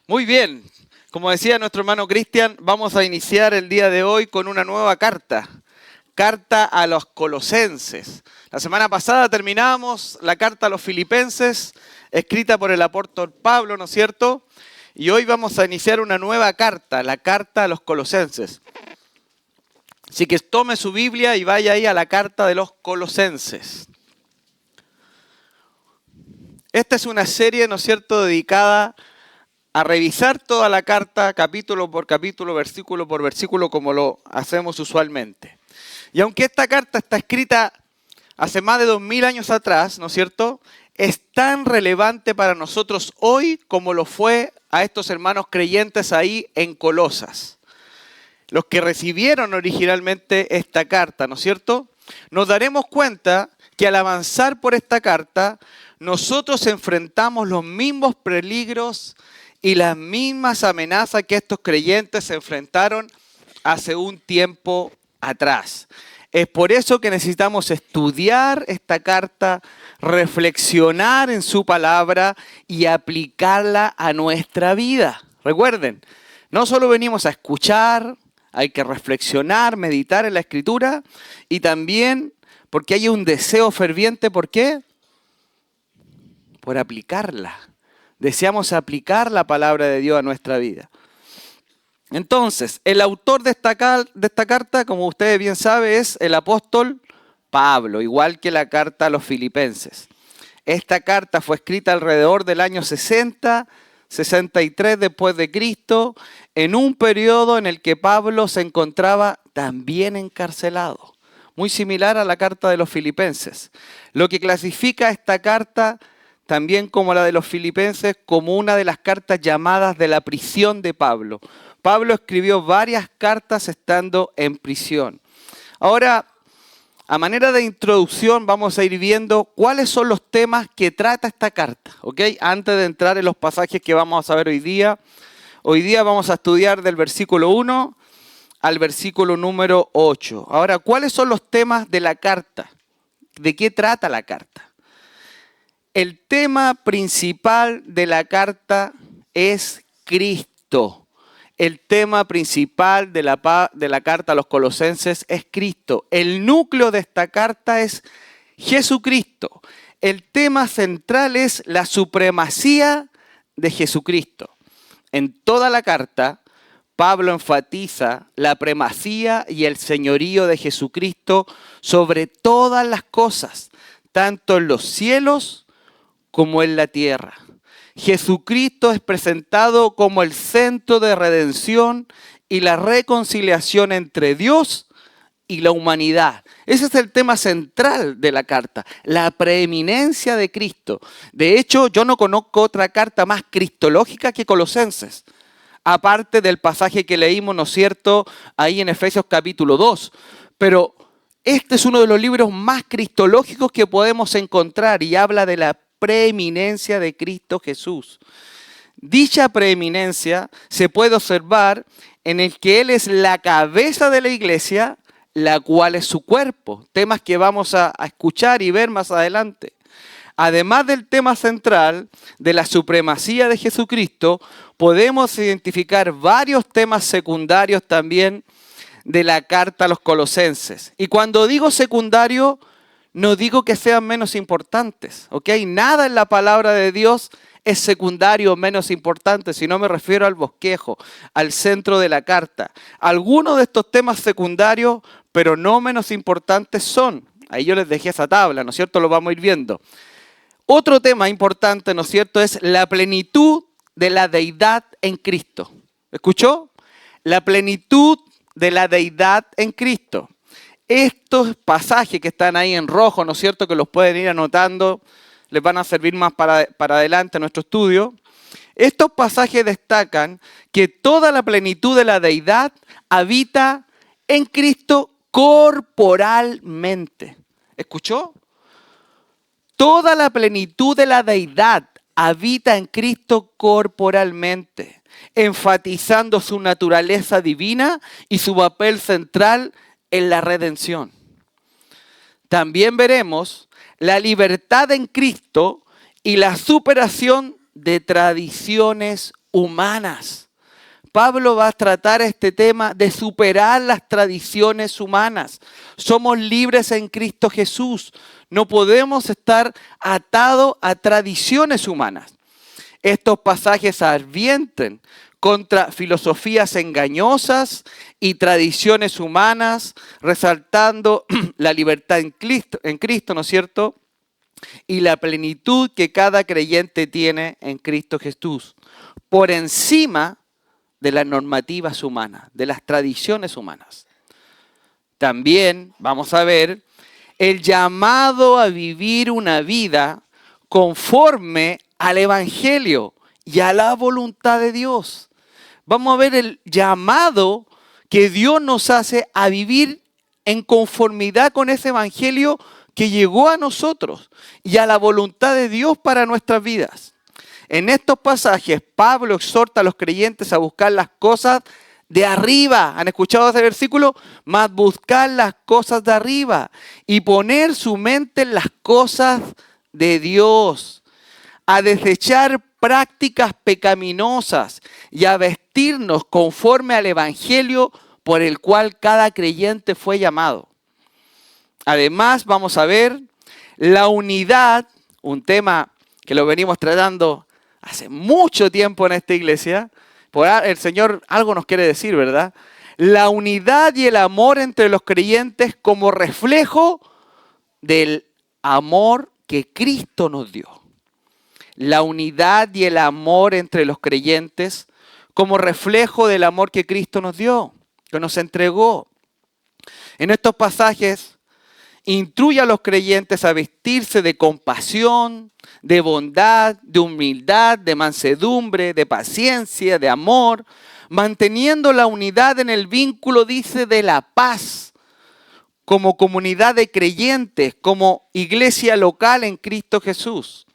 Muy bien, como decía nuestro hermano Cristian, vamos a iniciar el día de hoy con una nueva carta, carta a los colosenses. La semana pasada terminamos la carta a los filipenses, escrita por el apóstol Pablo, ¿no es cierto? Y hoy vamos a iniciar una nueva carta, la carta a los colosenses. Así que tome su Biblia y vaya ahí a la carta de los colosenses. Esta es una serie, ¿no es cierto?, dedicada a revisar toda la carta capítulo por capítulo, versículo por versículo, como lo hacemos usualmente. Y aunque esta carta está escrita hace más de 2000 años atrás, ¿no es cierto?, es tan relevante para nosotros hoy como lo fue a estos hermanos creyentes ahí en Colosas. Los que recibieron originalmente esta carta, ¿no es cierto?, nos daremos cuenta que al avanzar por esta carta, nosotros enfrentamos los mismos peligros y las mismas amenazas que estos creyentes se enfrentaron hace un tiempo atrás. Es por eso que necesitamos estudiar esta carta, reflexionar en su palabra y aplicarla a nuestra vida. Recuerden, no solo venimos a escuchar, hay que reflexionar, meditar en la Escritura y también porque hay un deseo ferviente, ¿por qué? Por aplicarla. Deseamos aplicar la palabra de Dios a nuestra vida. Entonces, el autor de esta carta, como ustedes bien saben, es el apóstol Pablo, igual que la carta a los filipenses. Esta carta fue escrita alrededor del año 60, 63 después de Cristo, en un periodo en el que Pablo se encontraba también encarcelado, muy similar a la carta de los filipenses, lo que clasifica esta carta también como la de los filipenses, como una de las cartas llamadas de la prisión de Pablo. Pablo escribió varias cartas estando en prisión. Ahora, a manera de introducción, vamos a ir viendo cuáles son los temas que trata esta carta, ¿ok? Antes de entrar en los pasajes que vamos a ver hoy día. Hoy día vamos a estudiar del versículo 1 al versículo número 8. Ahora, ¿cuáles son los temas de la carta? ¿De qué trata la carta? El tema principal de la carta es Cristo. El tema principal de la carta a los colosenses es Cristo. El núcleo de esta carta es Jesucristo. El tema central es la supremacía de Jesucristo. En toda la carta, Pablo enfatiza la primacía y el señorío de Jesucristo sobre todas las cosas, tanto en los cielos como en la tierra. Jesucristo es presentado como el centro de redención y la reconciliación entre Dios y la humanidad. Ese es el tema central de la carta, la preeminencia de Cristo. De hecho, yo no conozco otra carta más cristológica que Colosenses, aparte del pasaje que leímos, ¿no es cierto?, ahí en Efesios capítulo 2. Pero este es uno de los libros más cristológicos que podemos encontrar y habla de la preeminencia de Cristo Jesús. Dicha preeminencia se puede observar en el que Él es la cabeza de la iglesia, la cual es su cuerpo. Temas que vamos a escuchar y ver más adelante. Además del tema central de la supremacía de Jesucristo, podemos identificar varios temas secundarios también de la carta a los colosenses. Y cuando digo secundario, no digo que sean menos importantes, ¿ok? Nada en la palabra de Dios es secundario o menos importante, si no me refiero al bosquejo, al centro de la carta. Algunos de estos temas secundarios, pero no menos importantes son. Ahí yo les dejé esa tabla, ¿no es cierto? Lo vamos a ir viendo. Otro tema importante, ¿no es cierto?, es la plenitud de la deidad en Cristo. ¿Escuchó? La plenitud de la deidad en Cristo. Estos pasajes que están ahí en rojo, ¿no es cierto?, que los pueden ir anotando, les van a servir más para adelante en nuestro estudio. Estos pasajes destacan que toda la plenitud de la deidad habita en Cristo corporalmente. ¿Escuchó? Toda la plenitud de la deidad habita en Cristo corporalmente, enfatizando su naturaleza divina y su papel central en la redención. También veremos la libertad en Cristo y la superación de tradiciones humanas. Pablo va a tratar este tema de superar las tradiciones humanas. Somos libres en Cristo Jesús. No podemos estar atados a tradiciones humanas. Estos pasajes advierten contra filosofías engañosas y tradiciones humanas, resaltando la libertad en Cristo, ¿no es cierto? Y la plenitud que cada creyente tiene en Cristo Jesús, por encima de las normativas humanas, de las tradiciones humanas. También vamos a ver el llamado a vivir una vida conforme al Evangelio y a la voluntad de Dios. Vamos a ver el llamado que Dios nos hace a vivir en conformidad con ese Evangelio que llegó a nosotros y a la voluntad de Dios para nuestras vidas. En estos pasajes, Pablo exhorta a los creyentes a buscar las cosas de arriba. ¿Han escuchado ese versículo? Más buscar las cosas de arriba y poner su mente en las cosas de Dios. A desechar prácticas pecaminosas y a vestirnos conforme al Evangelio por el cual cada creyente fue llamado. Además, vamos a ver la unidad, un tema que lo venimos tratando hace mucho tiempo en esta iglesia. El Señor algo nos quiere decir, ¿verdad? La unidad y el amor entre los creyentes como reflejo del amor que Cristo nos dio. La unidad y el amor entre los creyentes como reflejo del amor que Cristo nos dio, que nos entregó. En estos pasajes instruye a los creyentes a vestirse de compasión, de bondad, de humildad, de mansedumbre, de paciencia, de amor, manteniendo la unidad en el vínculo, dice, de la paz, como comunidad de creyentes, como iglesia local en Cristo Jesús.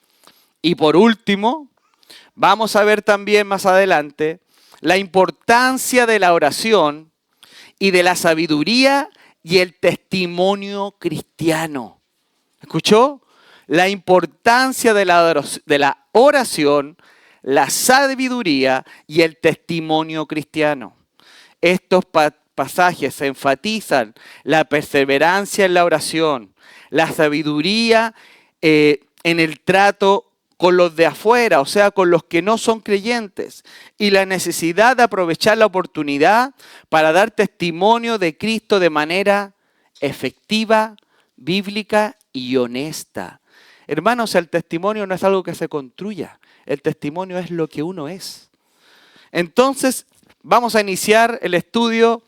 Y por último, vamos a ver también más adelante la importancia de la oración y de la sabiduría y el testimonio cristiano. ¿Escuchó? La importancia de la oración, la sabiduría y el testimonio cristiano. Estos pasajes enfatizan la perseverancia en la oración, la sabiduría en el trato con los de afuera, o sea, con los que no son creyentes, y la necesidad de aprovechar la oportunidad para dar testimonio de Cristo de manera efectiva, bíblica y honesta. Hermanos, el testimonio no es algo que se construya, el testimonio es lo que uno es. Entonces, vamos a iniciar el estudio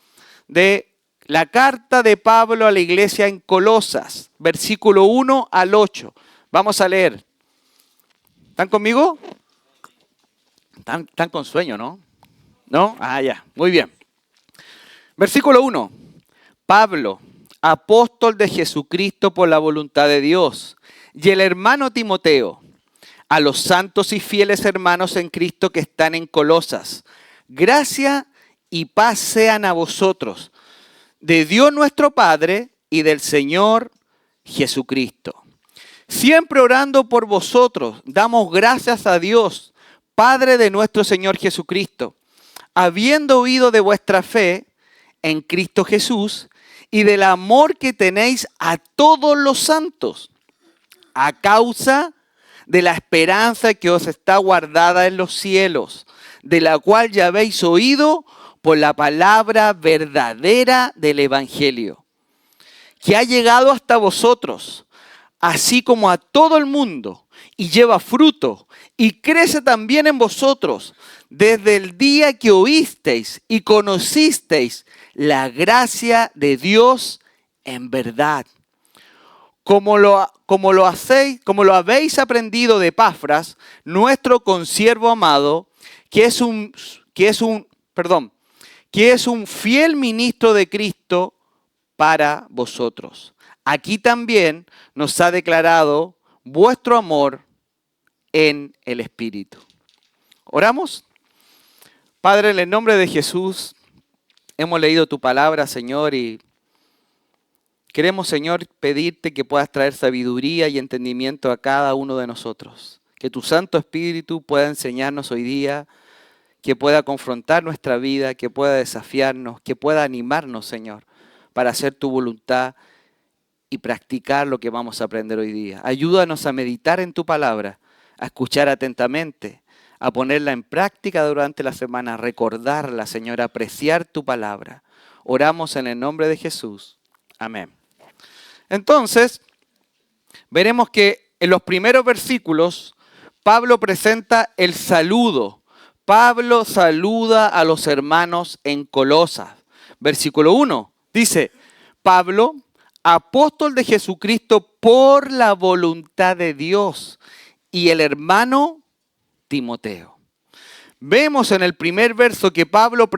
de la carta de Pablo a la iglesia en Colosas, versículo 1 al 8. Vamos a leer. ¿Están conmigo? Están con sueño, ¿no? ¿No? Ah, ya. Muy bien. Versículo 1. Pablo, apóstol de Jesucristo por la voluntad de Dios, y el hermano Timoteo, a los santos y fieles hermanos en Cristo que están en Colosas, gracia y paz sean a vosotros, de Dios nuestro Padre y del Señor Jesucristo. Siempre orando por vosotros, damos gracias a Dios, Padre de nuestro Señor Jesucristo, habiendo oído de vuestra fe en Cristo Jesús y del amor que tenéis a todos los santos, a causa de la esperanza que os está guardada en los cielos, de la cual ya habéis oído por la palabra verdadera del Evangelio, que ha llegado hasta vosotros, así como a todo el mundo, y lleva fruto, y crece también en vosotros, desde el día que oísteis y conocisteis la gracia de Dios en verdad. Como lo habéis aprendido de Epafras, nuestro consiervo amado, que es un fiel ministro de Cristo para vosotros. Aquí también nos ha declarado vuestro amor en el Espíritu. ¿Oramos? Padre, en el nombre de Jesús, hemos leído tu palabra, Señor, y queremos, Señor, pedirte que puedas traer sabiduría y entendimiento a cada uno de nosotros. Que tu Santo Espíritu pueda enseñarnos hoy día que pueda confrontar nuestra vida, que pueda desafiarnos, que pueda animarnos, Señor, para hacer tu voluntad y practicar lo que vamos a aprender hoy día. Ayúdanos a meditar en tu palabra, a escuchar atentamente, a ponerla en práctica durante la semana, a recordarla, Señor, a apreciar tu palabra. Oramos en el nombre de Jesús. Amén. Entonces, veremos que en los primeros versículos, Pablo presenta el saludo. Pablo saluda a los hermanos en Colosas. Versículo 1 dice, Pablo, apóstol de Jesucristo por la voluntad de Dios, y el hermano Timoteo. Vemos en el primer verso que Pablo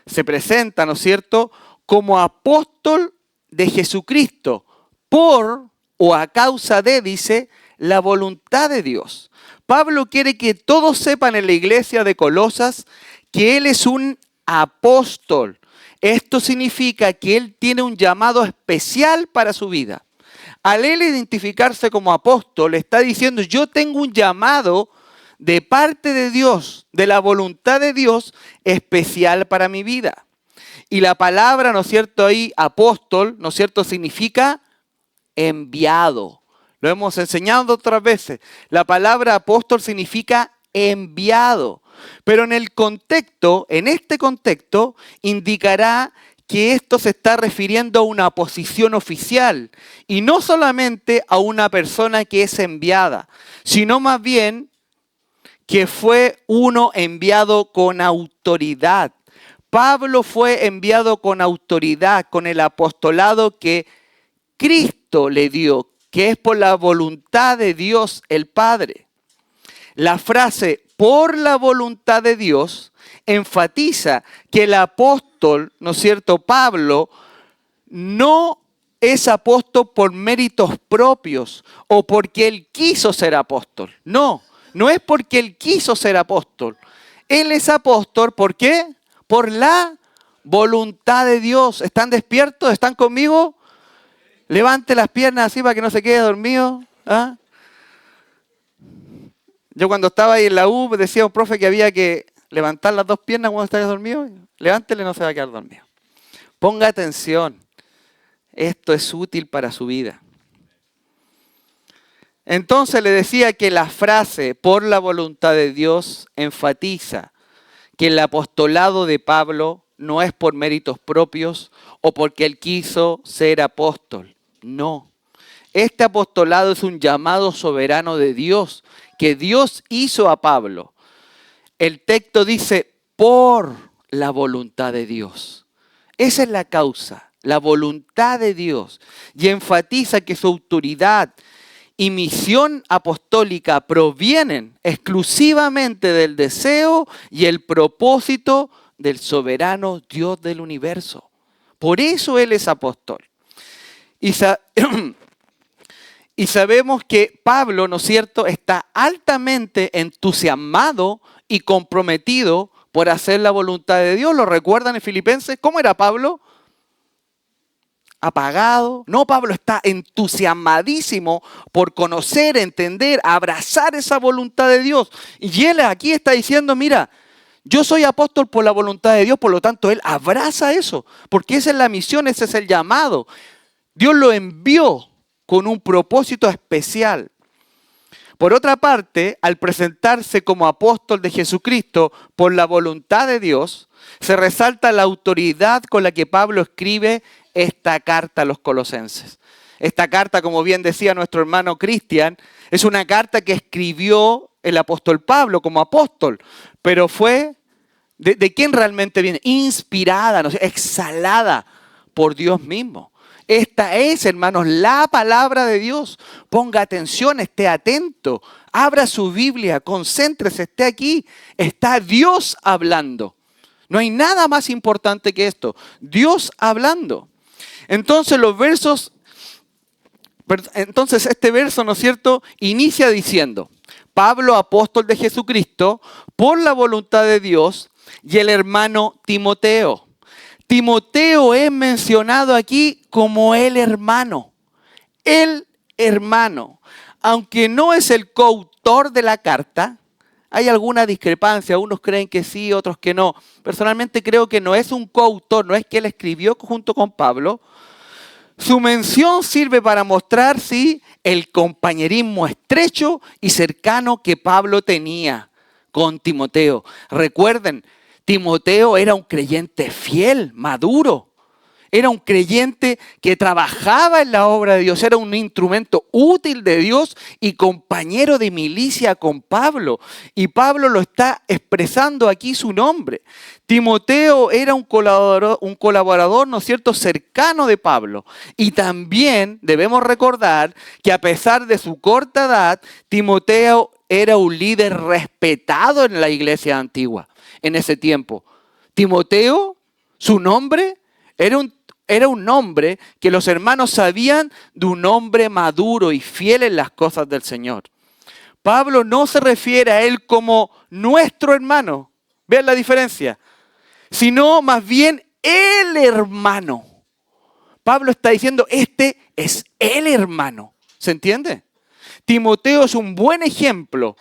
se presenta, ¿no es cierto?, como apóstol de Jesucristo por o a causa de, dice, la voluntad de Dios. Pablo quiere que todos sepan en la iglesia de Colosas que él es un apóstol. Esto significa que él tiene un llamado especial para su vida. Al él identificarse como apóstol, está diciendo, yo tengo un llamado de parte de Dios, de la voluntad de Dios, especial para mi vida. Y la palabra, ¿no es cierto?, ahí, apóstol, ¿no es cierto?, significa enviado. Lo hemos enseñado otras veces. La palabra apóstol significa enviado. Pero en este contexto, indicará que esto se está refiriendo a una posición oficial y no solamente a una persona que es enviada, sino más bien que fue uno enviado con autoridad. Pablo fue enviado con autoridad, con el apostolado que Cristo le dio, que es por la voluntad de Dios el Padre. La frase por la voluntad de Dios enfatiza que el apóstol, ¿no es cierto?, Pablo, no es apóstol por méritos propios o porque él quiso ser apóstol. No, no es porque él quiso ser apóstol. Él es apóstol, ¿por qué? Por la voluntad de Dios. ¿Están despiertos? ¿Están conmigo? Levante las piernas así para que no se quede dormido. ¿Ah? Yo cuando estaba ahí en la U decía un profe que había que levantar las dos piernas cuando estabas dormido. Levántele, no se va a quedar dormido. Ponga atención. Esto es útil para su vida. Entonces le decía que la frase por la voluntad de Dios enfatiza que el apostolado de Pablo no es por méritos propios o porque él quiso ser apóstol. No. Este apostolado es un llamado soberano de Dios que Dios hizo a Pablo. El texto dice por la voluntad de Dios. Esa es la causa, la voluntad de Dios. Y enfatiza que su autoridad y misión apostólica provienen exclusivamente del deseo y el propósito del soberano Dios del universo. Por eso Él es apóstol. Y sabemos que Pablo, ¿no es cierto?, está altamente entusiasmado y comprometido por hacer la voluntad de Dios. ¿Lo recuerdan en Filipenses? ¿Cómo era Pablo? Apagado. No, Pablo está entusiasmadísimo por conocer, entender, abrazar esa voluntad de Dios. Y él aquí está diciendo, mira, yo soy apóstol por la voluntad de Dios, por lo tanto él abraza eso, porque esa es la misión, ese es el llamado. Dios lo envió con un propósito especial. Por otra parte, al presentarse como apóstol de Jesucristo por la voluntad de Dios, se resalta la autoridad con la que Pablo escribe esta carta a los colosenses. Esta carta, como bien decía nuestro hermano Cristian, es una carta que escribió el apóstol Pablo como apóstol, pero fue de quién realmente viene, inspirada, ¿no? Exhalada por Dios mismo. Esta es, hermanos, la palabra de Dios. Ponga atención, esté atento, abra su Biblia, concéntrese, esté aquí. Está Dios hablando. No hay nada más importante que esto. Dios hablando. Entonces este verso, ¿no es cierto?, inicia diciendo, Pablo, apóstol de Jesucristo, por la voluntad de Dios, y el hermano Timoteo. Timoteo es mencionado aquí como el hermano. El hermano. Aunque no es el coautor de la carta, Hay alguna discrepancia, unos creen que sí, otros que no. Personalmente creo que no es un coautor, no es que él escribió junto con Pablo. Su mención sirve para mostrar, sí, el compañerismo estrecho y cercano que Pablo tenía con Timoteo. Recuerden, Timoteo era un creyente fiel, maduro. Era un creyente que trabajaba en la obra de Dios, era un instrumento útil de Dios y compañero de milicia con Pablo. Y Pablo lo está expresando aquí su nombre. Timoteo era un colaborador, ¿no es cierto?, cercano de Pablo. Y también debemos recordar que a pesar de su corta edad, Timoteo era un líder respetado en la iglesia antigua en ese tiempo. Timoteo, su nombre, era un nombre que los hermanos sabían de un hombre maduro y fiel en las cosas del Señor. Pablo no se refiere a él como nuestro hermano, vean la diferencia, sino más bien el hermano. Pablo está diciendo, este es el hermano. ¿Se entiende? Timoteo es un buen ejemplo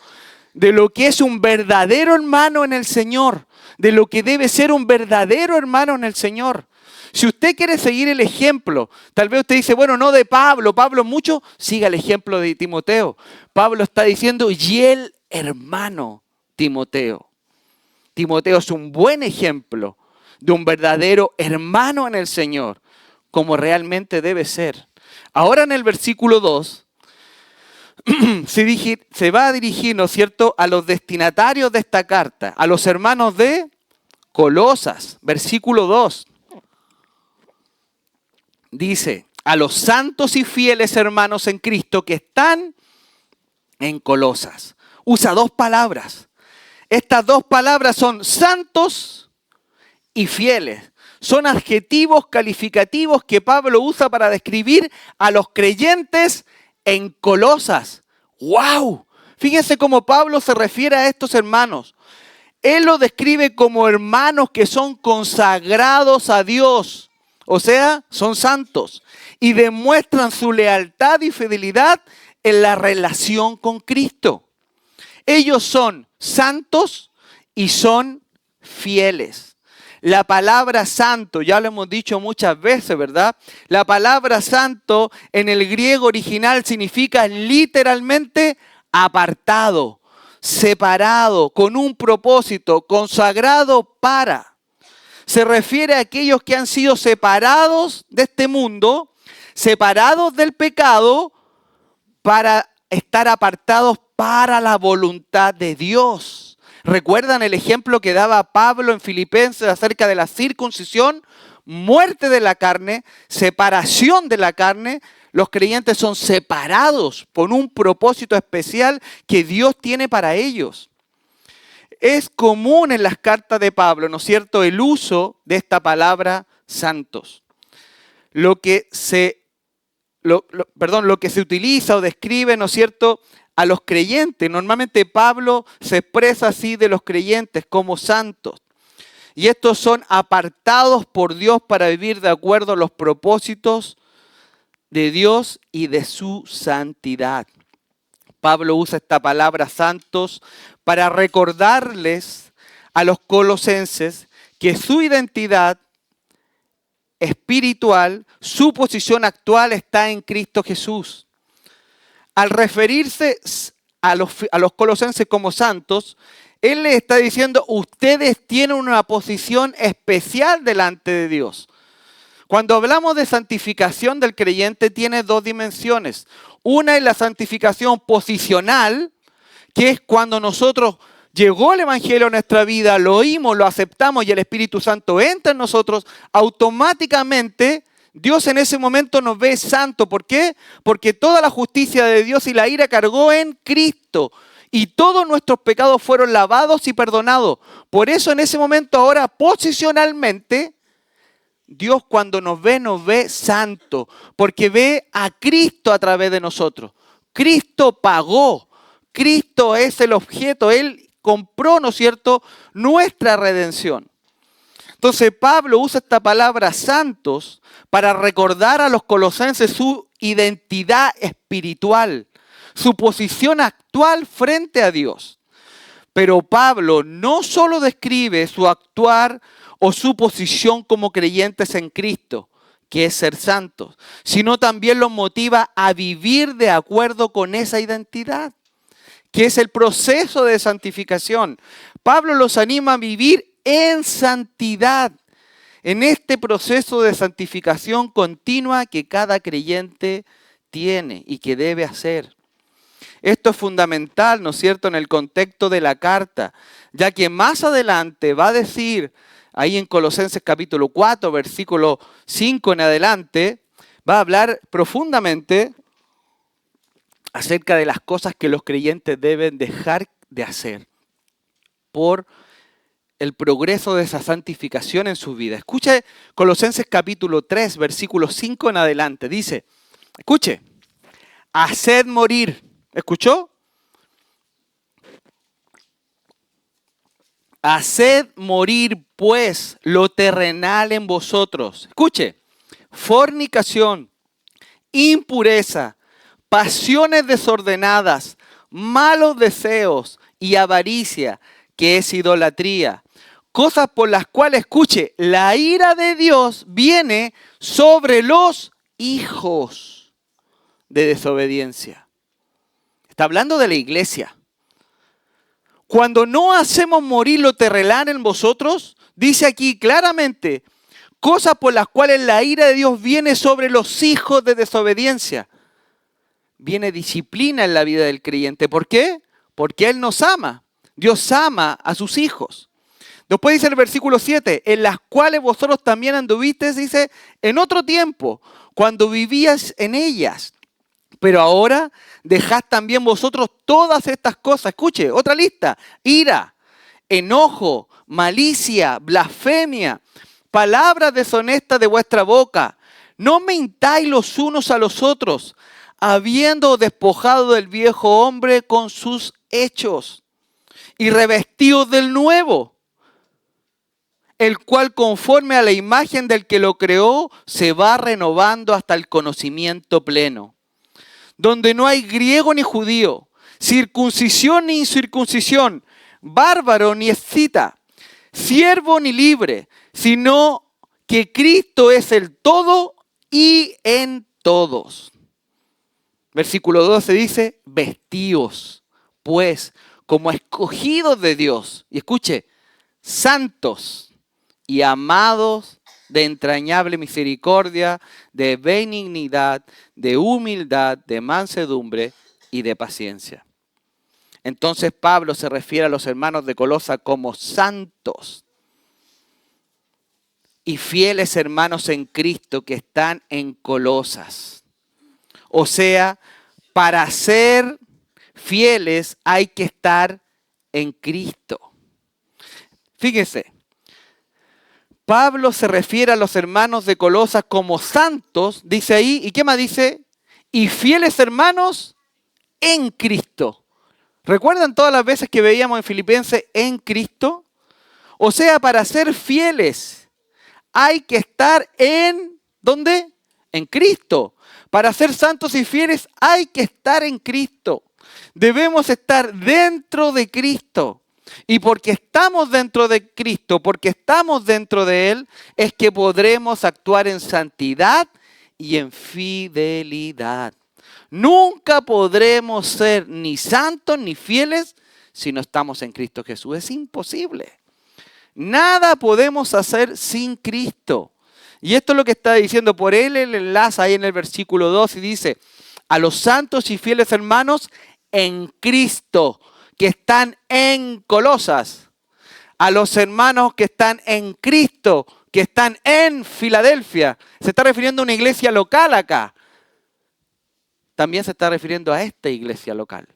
de lo que es un verdadero hermano en el Señor, de lo que debe ser un verdadero hermano en el Señor. Si usted quiere seguir el ejemplo, tal vez usted dice, bueno, no de Pablo mucho, siga el ejemplo de Timoteo. Pablo está diciendo, y el hermano Timoteo. Timoteo es un buen ejemplo de un verdadero hermano en el Señor, como realmente debe ser. Ahora en el versículo 2, se va a dirigir, ¿no es cierto?, a los destinatarios de esta carta, a los hermanos de Colosas, versículo 2. Dice, a los santos y fieles hermanos en Cristo que están en Colosas. Usa dos palabras. Estas dos palabras son santos y fieles. Son adjetivos calificativos que Pablo usa para describir a los creyentes en Colosas. ¡Wow! Fíjense cómo Pablo se refiere a estos hermanos. Él los describe como hermanos que son consagrados a Dios. O sea, son santos y demuestran su lealtad y fidelidad en la relación con Cristo. Ellos son santos y son fieles. La palabra santo, ya lo hemos dicho muchas veces, ¿verdad? La palabra santo en el griego original significa literalmente apartado, separado, con un propósito, consagrado para. Se refiere a aquellos que han sido separados de este mundo, separados del pecado, para estar apartados para la voluntad de Dios. ¿Recuerdan el ejemplo que daba Pablo en Filipenses acerca de la circuncisión? Muerte de la carne, separación de la carne. Los creyentes son separados por un propósito especial que Dios tiene para ellos. Es común en las cartas de Pablo, ¿no es cierto?, el uso de esta palabra santos. Lo que se utiliza o describe, ¿no es cierto?, a los creyentes. Normalmente Pablo se expresa así de los creyentes como santos. Y estos son apartados por Dios para vivir de acuerdo a los propósitos de Dios y de su santidad. Pablo usa esta palabra santos para recordarles a los colosenses que su identidad espiritual, su posición actual está en Cristo Jesús. Al referirse a los colosenses como santos, él les está diciendo, ustedes tienen una posición especial delante de Dios. Cuando hablamos de santificación del creyente, tiene dos dimensiones. Una es la santificación posicional, que es cuando nosotros llegó el Evangelio a nuestra vida, lo oímos, lo aceptamos y el Espíritu Santo entra en nosotros, automáticamente Dios en ese momento nos ve santo. ¿Por qué? Porque toda la justicia de Dios y la ira cargó en Cristo y todos nuestros pecados fueron lavados y perdonados. Por eso en ese momento ahora posicionalmente Dios cuando nos ve santo, porque ve a Cristo a través de nosotros. Cristo pagó, Cristo es el objeto, Él compró, ¿no es cierto?, nuestra redención. Entonces Pablo usa esta palabra santos para recordar a los colosenses su identidad espiritual, su posición actual frente a Dios. Pero Pablo no solo describe su actuar o su posición como creyentes en Cristo, que es ser santos, sino también los motiva a vivir de acuerdo con esa identidad, que es el proceso de santificación. Pablo los anima a vivir en santidad, en este proceso de santificación continua que cada creyente tiene y que debe hacer. Esto es fundamental, ¿no es cierto?, en el contexto de la carta, ya que más adelante va a decir, ahí en Colosenses capítulo 4, versículo 5 en adelante, va a hablar profundamente acerca de las cosas que los creyentes deben dejar de hacer por el progreso de esa santificación en su vida. Escuche Colosenses capítulo 3, versículo 5 en adelante. Dice, escuche, haced morir. ¿Escuchó? Haced morir, pues, lo terrenal en vosotros. Escuche, fornicación, impureza, pasiones desordenadas, malos deseos y avaricia, que es idolatría. Cosas por las cuales, escuche, la ira de Dios viene sobre los hijos de desobediencia. Está hablando de la iglesia. Cuando no hacemos morir lo terrenal en vosotros, dice aquí claramente, cosas por las cuales la ira de Dios viene sobre los hijos de desobediencia. Viene disciplina en la vida del creyente. ¿Por qué? Porque Él nos ama. Dios ama a sus hijos. Después dice el versículo 7, en las cuales vosotros también anduvisteis, dice, en otro tiempo, cuando vivías en ellas. Pero ahora dejad también vosotros todas estas cosas. Escuche, otra lista. Ira, enojo, malicia, blasfemia, palabras deshonestas de vuestra boca. No mintáis los unos a los otros, habiendo despojado del viejo hombre con sus hechos y revestidos del nuevo, el cual conforme a la imagen del que lo creó se va renovando hasta el conocimiento pleno, donde no hay griego ni judío, circuncisión ni incircuncisión, bárbaro ni escita, siervo ni libre, sino que Cristo es el todo y en todos. Versículo 12 dice, vestíos, pues, como escogidos de Dios. Y escuche, santos y amados de entrañable misericordia, de benignidad, de humildad, de mansedumbre y de paciencia. Entonces Pablo se refiere a los hermanos de Colosa como santos y fieles hermanos en Cristo que están en Colosas. O sea, para ser fieles hay que estar en Cristo. Fíjense, Pablo se refiere a los hermanos de Colosas como santos, dice ahí, ¿y qué más dice? Y fieles hermanos en Cristo. ¿Recuerdan todas las veces que veíamos en Filipenses en Cristo? O sea, para ser fieles hay que estar en, ¿dónde? En Cristo. Para ser santos y fieles hay que estar en Cristo. Debemos estar dentro de Cristo. Y porque estamos dentro de Cristo, porque estamos dentro de Él, es que podremos actuar en santidad y en fidelidad. Nunca podremos ser ni santos ni fieles si no estamos en Cristo Jesús. Es imposible. Nada podemos hacer sin Cristo. Y esto es lo que está diciendo. Por él el enlace ahí en el versículo 2 y dice, a los santos y fieles hermanos en Cristo, que están en Colosas, a los hermanos que están en Cristo, que están en Filadelfia. Se está refiriendo a una iglesia local acá. También se está refiriendo a esta iglesia local.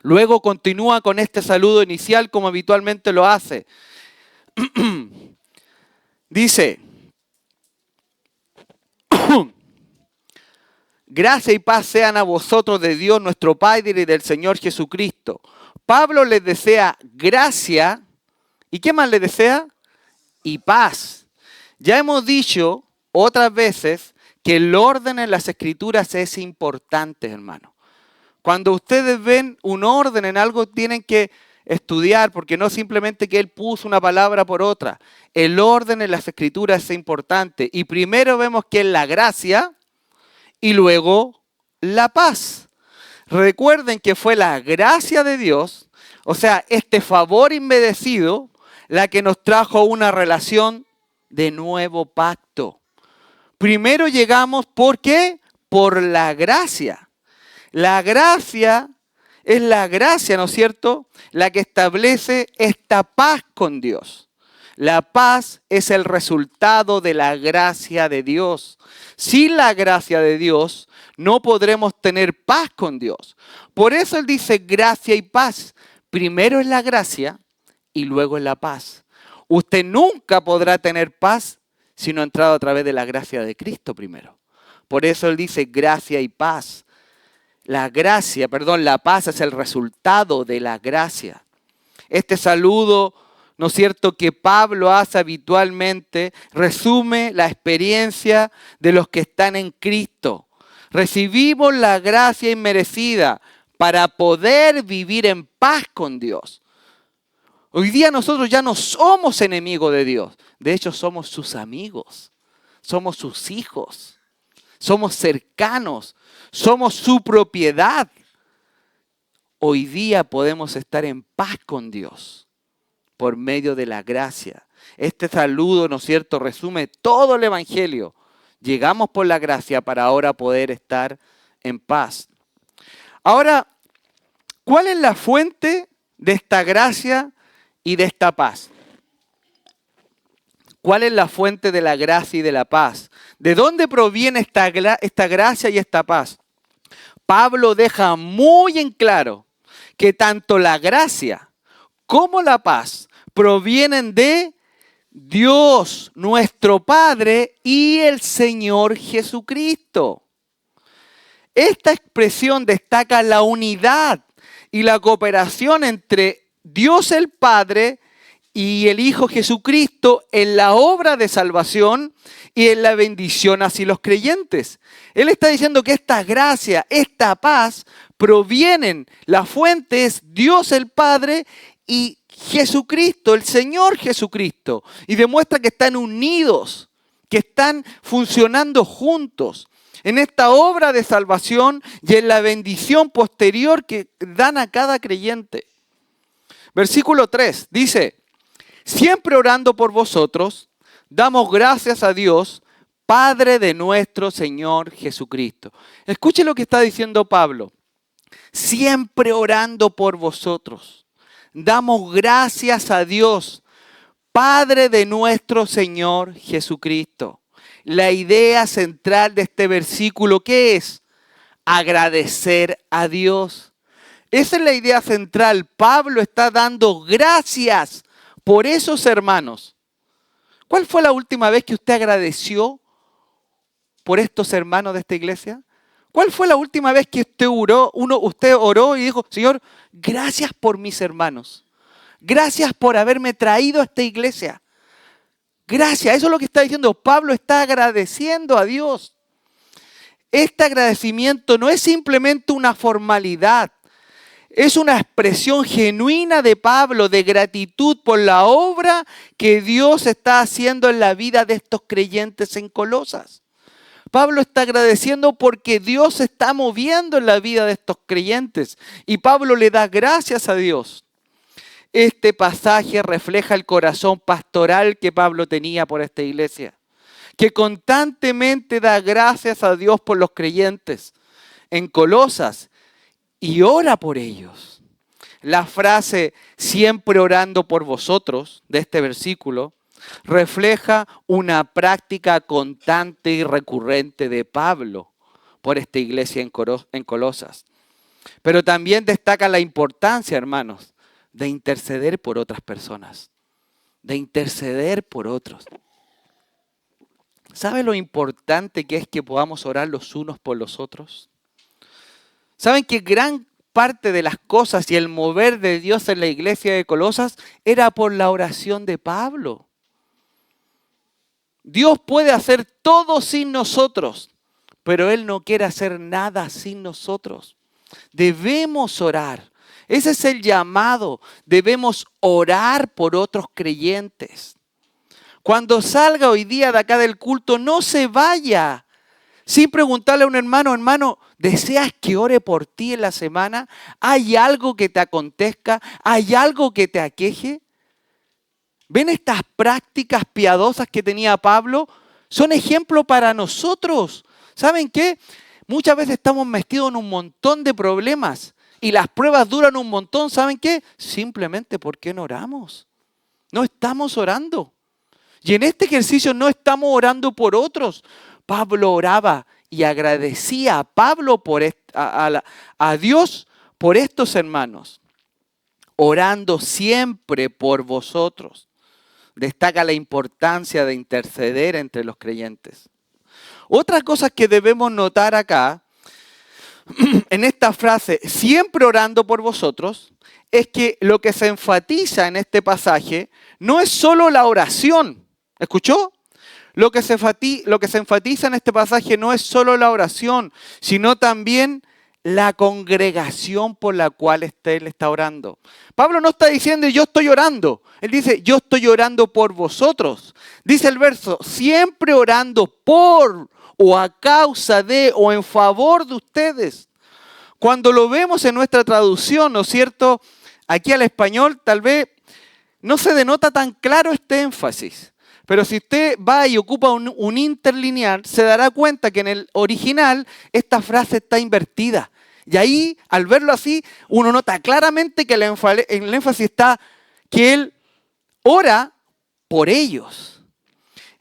Luego continúa con este saludo inicial como habitualmente lo hace. Dice, gracia y paz sean a vosotros de Dios nuestro Padre y del Señor Jesucristo. Pablo les desea gracia. ¿Y qué más les desea? Y paz. Ya hemos dicho otras veces que el orden en las Escrituras es importante, hermano. Cuando ustedes ven un orden en algo, tienen que estudiar, porque no simplemente que Él puso una palabra por otra. El orden en las Escrituras es importante. Y primero vemos que es la gracia y luego la paz. Recuerden que fue la gracia de Dios, o sea, este favor inmerecido, la que nos trajo una relación de nuevo pacto. Primero llegamos, ¿por qué? Por la gracia. La gracia es la gracia, ¿no es cierto?, la que establece esta paz con Dios. La paz es el resultado de la gracia de Dios. Sin la gracia de Dios no podremos tener paz con Dios. Por eso Él dice gracia y paz. Primero es la gracia y luego es la paz. Usted nunca podrá tener paz si no ha entrado a través de la gracia de Cristo primero. Por eso Él dice gracia y paz. La paz es el resultado de la gracia. Este saludo, ¿no es cierto?, que Pablo hace habitualmente, resume la experiencia de los que están en Cristo. Recibimos la gracia inmerecida para poder vivir en paz con Dios. Hoy día nosotros ya no somos enemigos de Dios. De hecho, somos sus amigos. Somos sus hijos. Somos cercanos. Somos su propiedad. Hoy día podemos estar en paz con Dios por medio de la gracia. Este saludo, ¿no es cierto?, resume todo el Evangelio. Llegamos por la gracia para ahora poder estar en paz. Ahora, ¿cuál es la fuente de esta gracia y de esta paz? ¿Cuál es la fuente de la gracia y de la paz? ¿De dónde proviene esta gracia y esta paz? Pablo deja muy en claro que tanto la gracia como la paz provienen de Dios, nuestro Padre y el Señor Jesucristo. Esta expresión destaca la unidad y la cooperación entre Dios el Padre y el Hijo Jesucristo en la obra de salvación y en la bendición hacia los creyentes. Él está diciendo que esta gracia, esta paz, provienen, la fuente es Dios el Padre y Jesucristo, el Señor Jesucristo. Y demuestra que están unidos, que están funcionando juntos en esta obra de salvación y en la bendición posterior que dan a cada creyente. Versículo 3 dice: siempre orando por vosotros, damos gracias a Dios, Padre de nuestro Señor Jesucristo. Escuche lo que está diciendo Pablo. Siempre orando por vosotros, damos gracias a Dios, Padre de nuestro Señor Jesucristo. La idea central de este versículo, ¿qué es? Agradecer a Dios. Esa es la idea central. Pablo está dando gracias por esos hermanos. ¿Cuál fue la última vez que usted agradeció por estos hermanos de esta iglesia? ¿Cuál fue la última vez que usted oró y dijo: Señor, gracias por mis hermanos? Gracias por haberme traído a esta iglesia. Gracias, eso es lo que está diciendo. Pablo está agradeciendo a Dios. Este agradecimiento no es simplemente una formalidad. Es una expresión genuina de Pablo de gratitud por la obra que Dios está haciendo en la vida de estos creyentes en Colosas. Pablo está agradeciendo porque Dios se está moviendo en la vida de estos creyentes y Pablo le da gracias a Dios. Este pasaje refleja el corazón pastoral que Pablo tenía por esta iglesia, que constantemente da gracias a Dios por los creyentes en Colosas y ora por ellos. La frase siempre orando por vosotros de este versículo refleja una práctica constante y recurrente de Pablo por esta iglesia en Colosas. Pero también destaca la importancia, hermanos, de interceder por otras personas, de interceder por otros. ¿Sabe lo importante que es que podamos orar los unos por los otros? ¿Saben que gran parte de las cosas y el mover de Dios en la iglesia de Colosas era por la oración de Pablo? Dios puede hacer todo sin nosotros, pero Él no quiere hacer nada sin nosotros. Debemos orar. Ese es el llamado. Debemos orar por otros creyentes. Cuando salga hoy día de acá del culto, no se vaya sin preguntarle a un hermano, hermano, ¿deseas que ore por ti en la semana? ¿Hay algo que te acontezca? ¿Hay algo que te aqueje? ¿Ven estas prácticas piadosas que tenía Pablo? Son ejemplo para nosotros. ¿Saben qué? Muchas veces estamos metidos en un montón de problemas y las pruebas duran un montón. ¿Saben qué? Simplemente porque no oramos. No estamos orando. Y en este ejercicio no estamos orando por otros. Pablo oraba y agradecía a Pablo a Dios por estos hermanos. Orando siempre por vosotros. Destaca la importancia de interceder entre los creyentes. Otra cosa que debemos notar acá, en esta frase, siempre orando por vosotros, es que lo que se enfatiza en este pasaje no es solo la oración. ¿Escuchó? Lo que se enfatiza en este pasaje no es solo la oración, sino también la congregación por la cual él está orando. Pablo no está diciendo yo estoy orando. Él dice yo estoy orando por vosotros. Dice el verso, siempre orando por o a causa de o en favor de ustedes. Cuando lo vemos en nuestra traducción, ¿no es cierto? Aquí al español tal vez no se denota tan claro este énfasis. Pero si usted va y ocupa un interlineal, se dará cuenta que en el original esta frase está invertida. Y ahí, al verlo así, uno nota claramente que el énfasis está que él ora por ellos.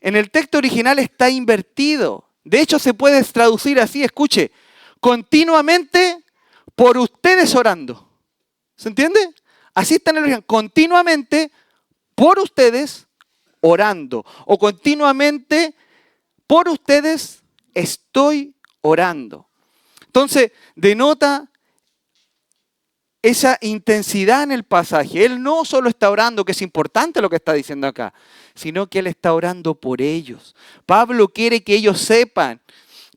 En el texto original está invertido. De hecho, se puede traducir así, escuche, continuamente por ustedes orando. ¿Se entiende? Así está en el original, continuamente por ustedes orando. O continuamente por ustedes estoy orando. Entonces, denota esa intensidad en el pasaje. Él no solo está orando, que es importante lo que está diciendo acá, sino que él está orando por ellos. Pablo quiere que ellos sepan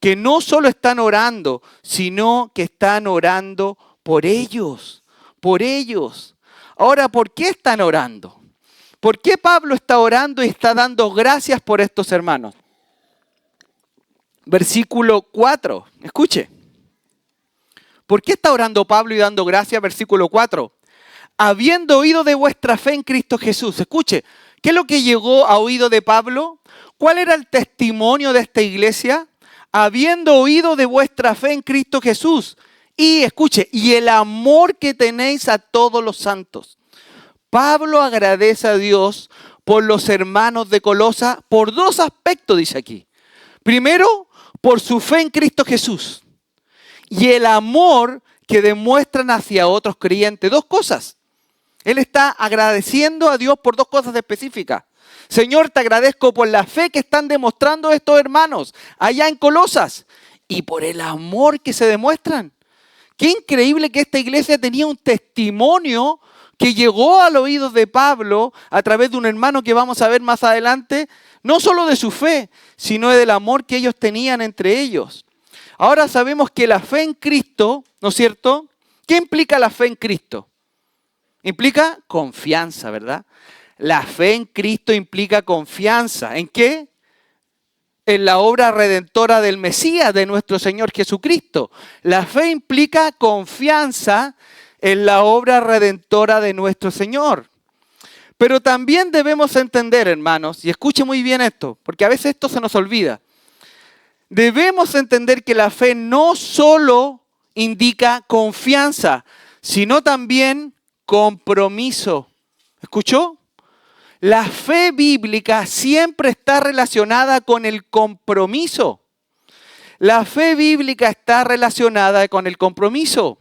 que no solo están orando, sino que están orando por ellos. Por ellos. Ahora, ¿por qué están orando? ¿Por qué Pablo está orando y está dando gracias por estos hermanos? Versículo 4, escuche. ¿Por qué está orando Pablo y dando gracias? Versículo 4. Habiendo oído de vuestra fe en Cristo Jesús. Escuche, ¿qué es lo que llegó a oído de Pablo? ¿Cuál era el testimonio de esta iglesia? Habiendo oído de vuestra fe en Cristo Jesús. Y escuche, y el amor que tenéis a todos los santos. Pablo agradece a Dios por los hermanos de Colosa por dos aspectos, dice aquí. Primero, por su fe en Cristo Jesús. Y el amor que demuestran hacia otros creyentes. Dos cosas. Él está agradeciendo a Dios por dos cosas específicas. Señor, te agradezco por la fe que están demostrando estos hermanos allá en Colosas y por el amor que se demuestran. Qué increíble que esta iglesia tenía un testimonio que llegó al oído de Pablo a través de un hermano que vamos a ver más adelante, no solo de su fe, sino del amor que ellos tenían entre ellos. Ahora sabemos que la fe en Cristo, ¿no es cierto? ¿Qué implica la fe en Cristo? Implica confianza, ¿verdad? La fe en Cristo implica confianza. ¿En qué? En la obra redentora del Mesías, de nuestro Señor Jesucristo. La fe implica confianza en la obra redentora de nuestro Señor. Pero también debemos entender, hermanos, y escuche muy bien esto, porque a veces esto se nos olvida. Debemos entender que la fe no solo indica confianza, sino también compromiso. ¿Escuchó? La fe bíblica siempre está relacionada con el compromiso. La fe bíblica está relacionada con el compromiso.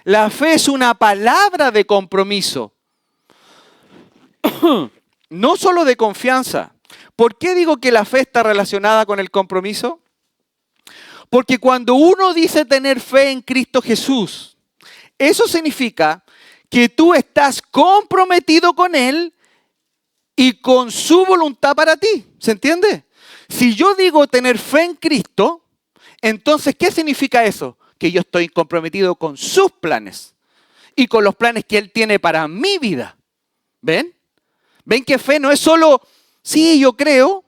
La fe es una palabra de compromiso. No solo de confianza. ¿Por qué digo que la fe está relacionada con el compromiso? Porque cuando uno dice tener fe en Cristo Jesús, eso significa que tú estás comprometido con Él y con su voluntad para ti. ¿Se entiende? Si yo digo tener fe en Cristo, entonces, ¿qué significa eso? que yo estoy comprometido con sus planes y con los planes que Él tiene para mi vida. ¿Ven? ¿Ven que fe no es solo, sí, yo creo?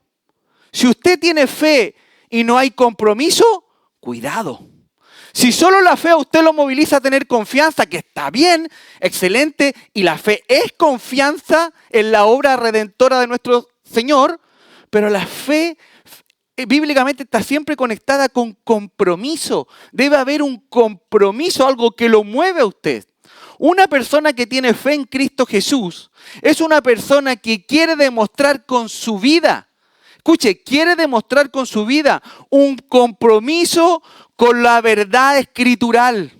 Si usted tiene fe y no hay compromiso, cuidado. Si solo la fe a usted lo moviliza a tener confianza, que está bien, excelente, y la fe es confianza en la obra redentora de nuestro Señor, pero la fe bíblicamente está siempre conectada con compromiso. Debe haber un compromiso, algo que lo mueve a usted. Una persona que tiene fe en Cristo Jesús es una persona que quiere demostrar con su vida, escuche, quiere demostrar con su vida un compromiso con la verdad escritural.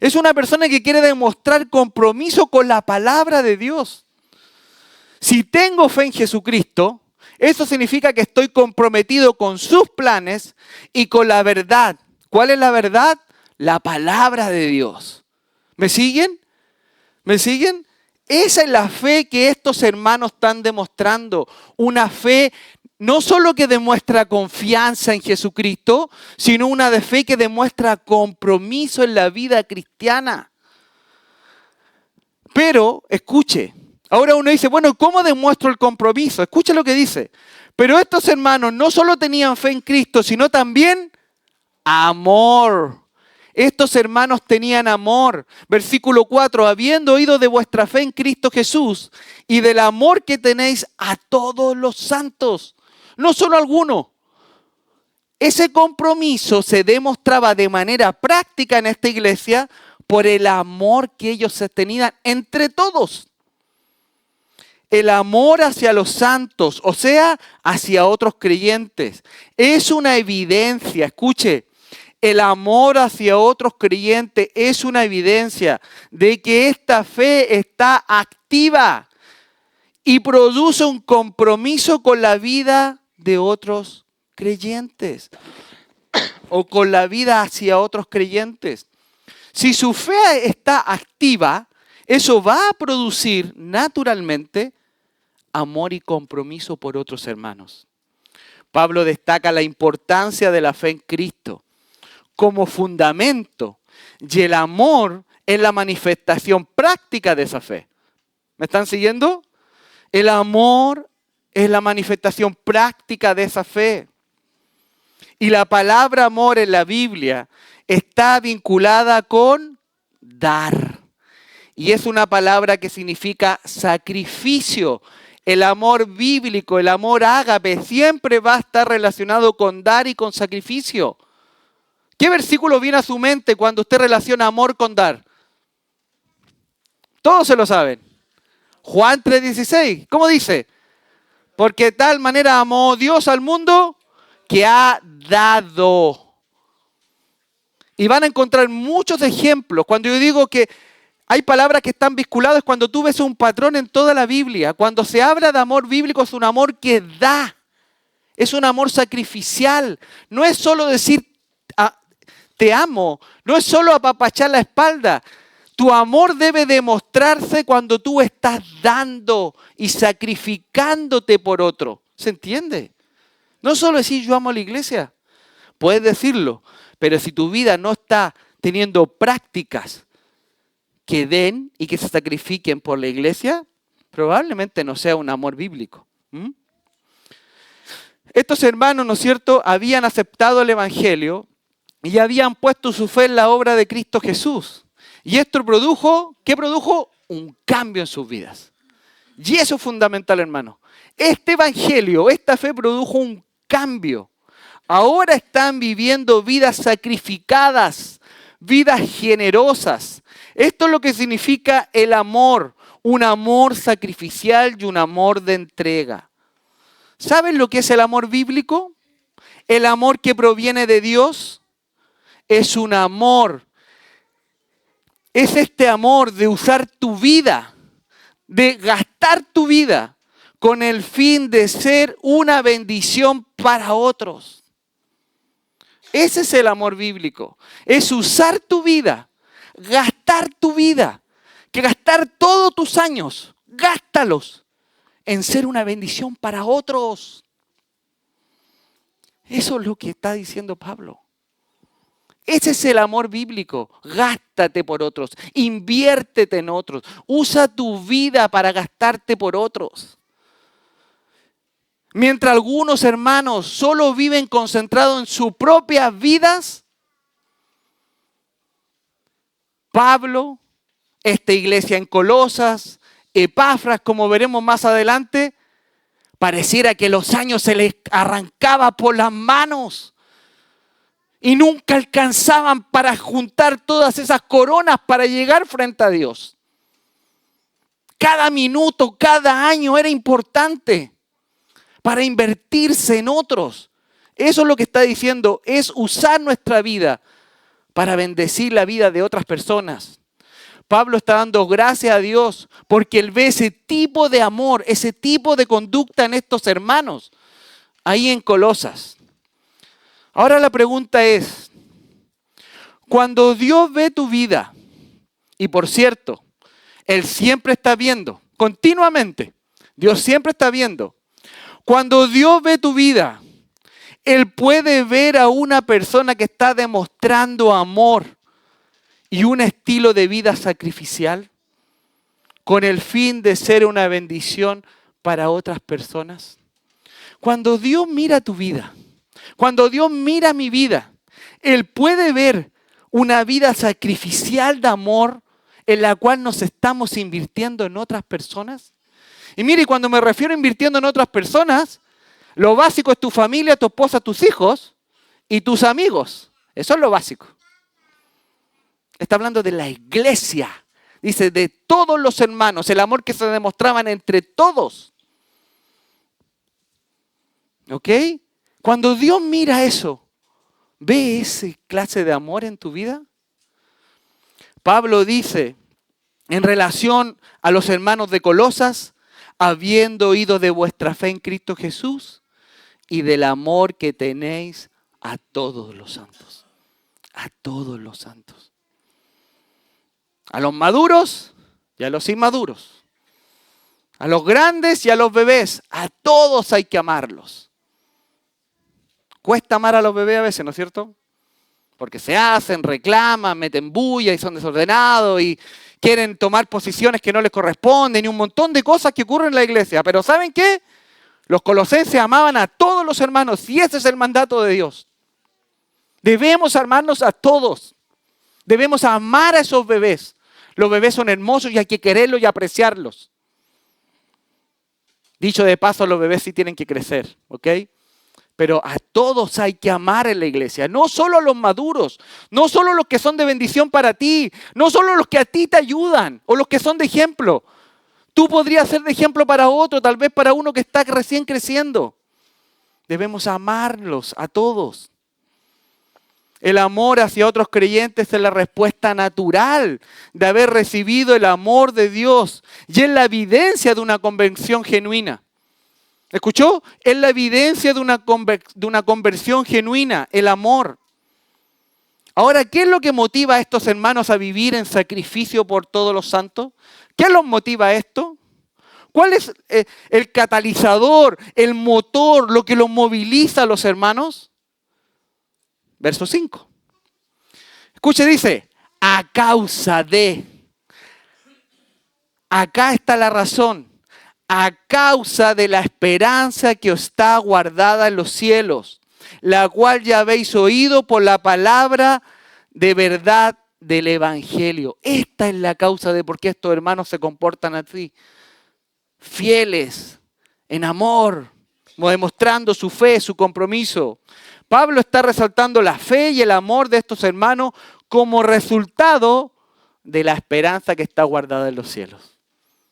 Es una persona que quiere demostrar compromiso con la palabra de Dios. Si tengo fe en Jesucristo, eso significa que estoy comprometido con sus planes y con la verdad. ¿Cuál es la verdad? La palabra de Dios. ¿Me siguen? ¿Me siguen? Esa es la fe que estos hermanos están demostrando. Una fe no solo que demuestra confianza en Jesucristo, sino una de fe que demuestra compromiso en la vida cristiana. Pero, escuche, ahora uno dice, bueno, ¿cómo demuestro el compromiso? Escuche lo que dice. Pero estos hermanos no solo tenían fe en Cristo, sino también amor. Estos hermanos tenían amor. Versículo 4, habiendo oído de vuestra fe en Cristo Jesús y del amor que tenéis a todos los santos, no solo a algunos. Ese compromiso se demostraba de manera práctica en esta iglesia por el amor que ellos se tenían entre todos. El amor hacia los santos, o sea, hacia otros creyentes, es una evidencia, escuche, el amor hacia otros creyentes es una evidencia de que esta fe está activa y produce un compromiso con la vida de otros creyentes o con la vida hacia otros creyentes. Si su fe está activa, eso va a producir naturalmente amor y compromiso por otros hermanos. Pablo destaca la importancia de la fe en Cristo como fundamento y el amor es la manifestación práctica de esa fe. ¿Me están siguiendo? El amor es la manifestación práctica de esa fe. Y la palabra amor en la Biblia está vinculada con dar. Y es una palabra que significa sacrificio. El amor bíblico, el amor ágape, siempre va a estar relacionado con dar y con sacrificio. ¿Qué versículo viene a su mente cuando usted relaciona amor con dar? Todos se lo saben. Juan 3:16. ¿Cómo dice? Porque de tal manera amó Dios al mundo que ha dado. Y van a encontrar muchos ejemplos. Cuando yo digo que hay palabras que están vinculadas, cuando tú ves un patrón en toda la Biblia. Cuando se habla de amor bíblico es un amor que da. Es un amor sacrificial. No es solo decir te amo. No es solo apapachar la espalda. Tu amor debe demostrarse cuando tú estás dando y sacrificándote por otro. ¿Se entiende? No solo decir yo amo a la iglesia. Puedes decirlo. Pero si tu vida no está teniendo prácticas que den y que se sacrifiquen por la iglesia, probablemente no sea un amor bíblico. Estos hermanos, ¿no es cierto?, habían aceptado el Evangelio y habían puesto su fe en la obra de Cristo Jesús. Y esto produjo, ¿qué produjo? Un cambio en sus vidas. Y eso es fundamental, hermano. Este Evangelio, esta fe produjo un cambio. Ahora están viviendo vidas sacrificadas, vidas generosas. Esto es lo que significa el amor, un amor sacrificial y un amor de entrega. ¿Saben lo que es el amor bíblico? El amor que proviene de Dios es un amor. Es este amor de usar tu vida, de gastar tu vida con el fin de ser una bendición para otros. Ese es el amor bíblico. Es usar tu vida, gastar tu vida, que gastar todos tus años, gástalos en ser una bendición para otros. Eso es lo que está diciendo Pablo. Ese es el amor bíblico. Gástate por otros, inviértete en otros, usa tu vida para gastarte por otros. Mientras algunos hermanos solo viven concentrados en sus propias vidas, Pablo, esta iglesia en Colosas, Epafras, como veremos más adelante, pareciera que los años se les arrancaba por las manos y nunca alcanzaban para juntar todas esas coronas para llegar frente a Dios. Cada minuto, cada año era importante para invertirse en otros. Eso es lo que está diciendo, es usar nuestra vida para bendecir la vida de otras personas. Pablo está dando gracias a Dios porque él ve ese tipo de amor, ese tipo de conducta en estos hermanos, ahí en Colosas. Ahora la pregunta es, cuando Dios ve tu vida, y por cierto, Él siempre está viendo, continuamente, Dios siempre está viendo. Cuando Dios ve tu vida, Él puede ver a una persona que está demostrando amor y un estilo de vida sacrificial con el fin de ser una bendición para otras personas. Cuando Dios mira tu vida, cuando Dios mira mi vida, Él puede ver una vida sacrificial de amor en la cual nos estamos invirtiendo en otras personas. Y mire, cuando me refiero a invirtiendo en otras personas, lo básico es tu familia, tu esposa, tus hijos y tus amigos. Eso es lo básico. Está hablando de la iglesia. Dice, de todos los hermanos, el amor que se demostraban entre todos. ¿Ok? Cuando Dios mira eso, ¿ve esa clase de amor en tu vida? Pablo dice, en relación a los hermanos de Colosas, habiendo oído de vuestra fe en Cristo Jesús y del amor que tenéis a todos los santos. A todos los santos. A los maduros y a los inmaduros. A los grandes y a los bebés. A todos hay que amarlos. Cuesta amar a los bebés a veces, ¿no es cierto? Porque se hacen, reclaman, meten bulla y son desordenados y quieren tomar posiciones que no les corresponden y un montón de cosas que ocurren en la iglesia. Pero ¿saben qué? Los colosenses amaban a todos los hermanos y ese es el mandato de Dios. Debemos amarnos a todos. Debemos amar a esos bebés. Los bebés son hermosos y hay que quererlos y apreciarlos. Dicho de paso, los bebés sí tienen que crecer, ¿ok? Pero a todos hay que amar en la iglesia. No solo a los maduros, no solo los que son de bendición para ti, no solo los que a ti te ayudan o los que son de ejemplo. Tú podrías ser de ejemplo para otro, tal vez para uno que está recién creciendo. Debemos amarlos a todos. El amor hacia otros creyentes es la respuesta natural de haber recibido el amor de Dios y es la evidencia de una conversión genuina. ¿Escuchó? Es la evidencia de una conversión genuina, el amor. Ahora, ¿qué es lo que motiva a estos hermanos a vivir en sacrificio por todos los santos? ¿Qué los motiva a esto? ¿Cuál es el catalizador, el motor, lo que los moviliza a los hermanos? Verso 5. Escuche, dice, a causa de. Acá está la razón. A causa de la esperanza que os está guardada en los cielos, la cual ya habéis oído por la palabra de verdad del Evangelio. Esta es la causa de por qué estos hermanos se comportan así. Fieles, en amor, demostrando su fe, su compromiso. Pablo está resaltando la fe y el amor de estos hermanos como resultado de la esperanza que está guardada en los cielos.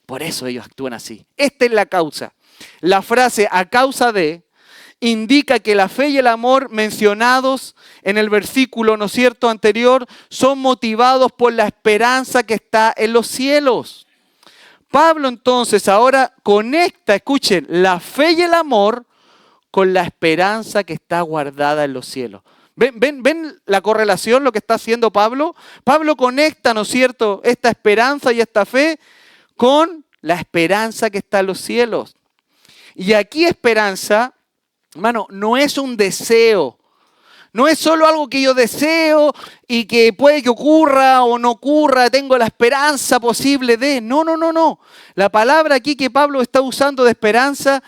Por eso ellos actúan así. Esta es la causa. La frase a causa de indica que la fe y el amor mencionados en el versículo, ¿no es cierto?, anterior, son motivados por la esperanza que está en los cielos. Pablo entonces ahora conecta, escuchen, la fe y el amor con la esperanza que está guardada en los cielos. ¿Ven la correlación, lo que está haciendo Pablo? Pablo conecta, ¿no es cierto?, esta esperanza y esta fe con la esperanza que está en los cielos. Y aquí esperanza, hermano, no es un deseo, No es solo algo que yo deseo y que puede que ocurra o no ocurra, tengo la esperanza posible de... No, no, no, no. La palabra aquí que Pablo está usando de esperanza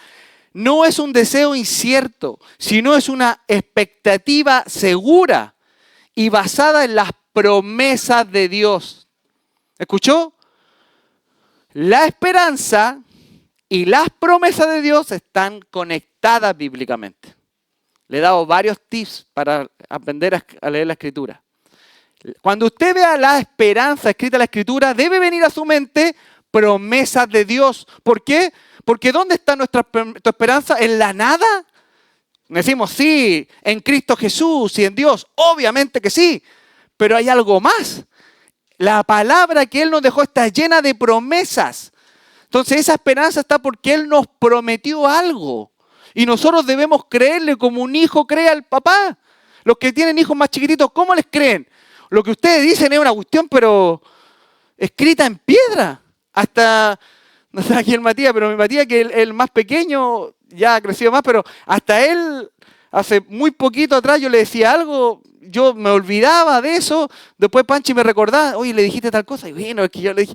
no es un deseo incierto, sino es una expectativa segura y basada en las promesas de Dios. ¿Escuchó? La esperanza y las promesas de Dios están conectadas bíblicamente. Le he dado varios tips para aprender a leer la Escritura. Cuando usted vea la esperanza escrita en la Escritura, debe venir a su mente promesas de Dios. ¿Por qué? Porque ¿dónde está tu esperanza? ¿En la nada? Decimos, sí, en Cristo Jesús y en Dios. Obviamente que sí, pero hay algo más. La palabra que Él nos dejó está llena de promesas. Entonces esa esperanza está porque Él nos prometió algo. Y nosotros debemos creerle como un hijo cree al papá. Los que tienen hijos más chiquititos, ¿cómo les creen? Lo que ustedes dicen es una cuestión, pero escrita en piedra. Hasta, no sé aquí el Matías, pero mi Matías, que el más pequeño, ya ha crecido más, pero hasta él, hace muy poquito atrás yo le decía algo, yo me olvidaba de eso, después Panchi me recordaba, oye, le dijiste tal cosa, y bueno, es que yo le dije,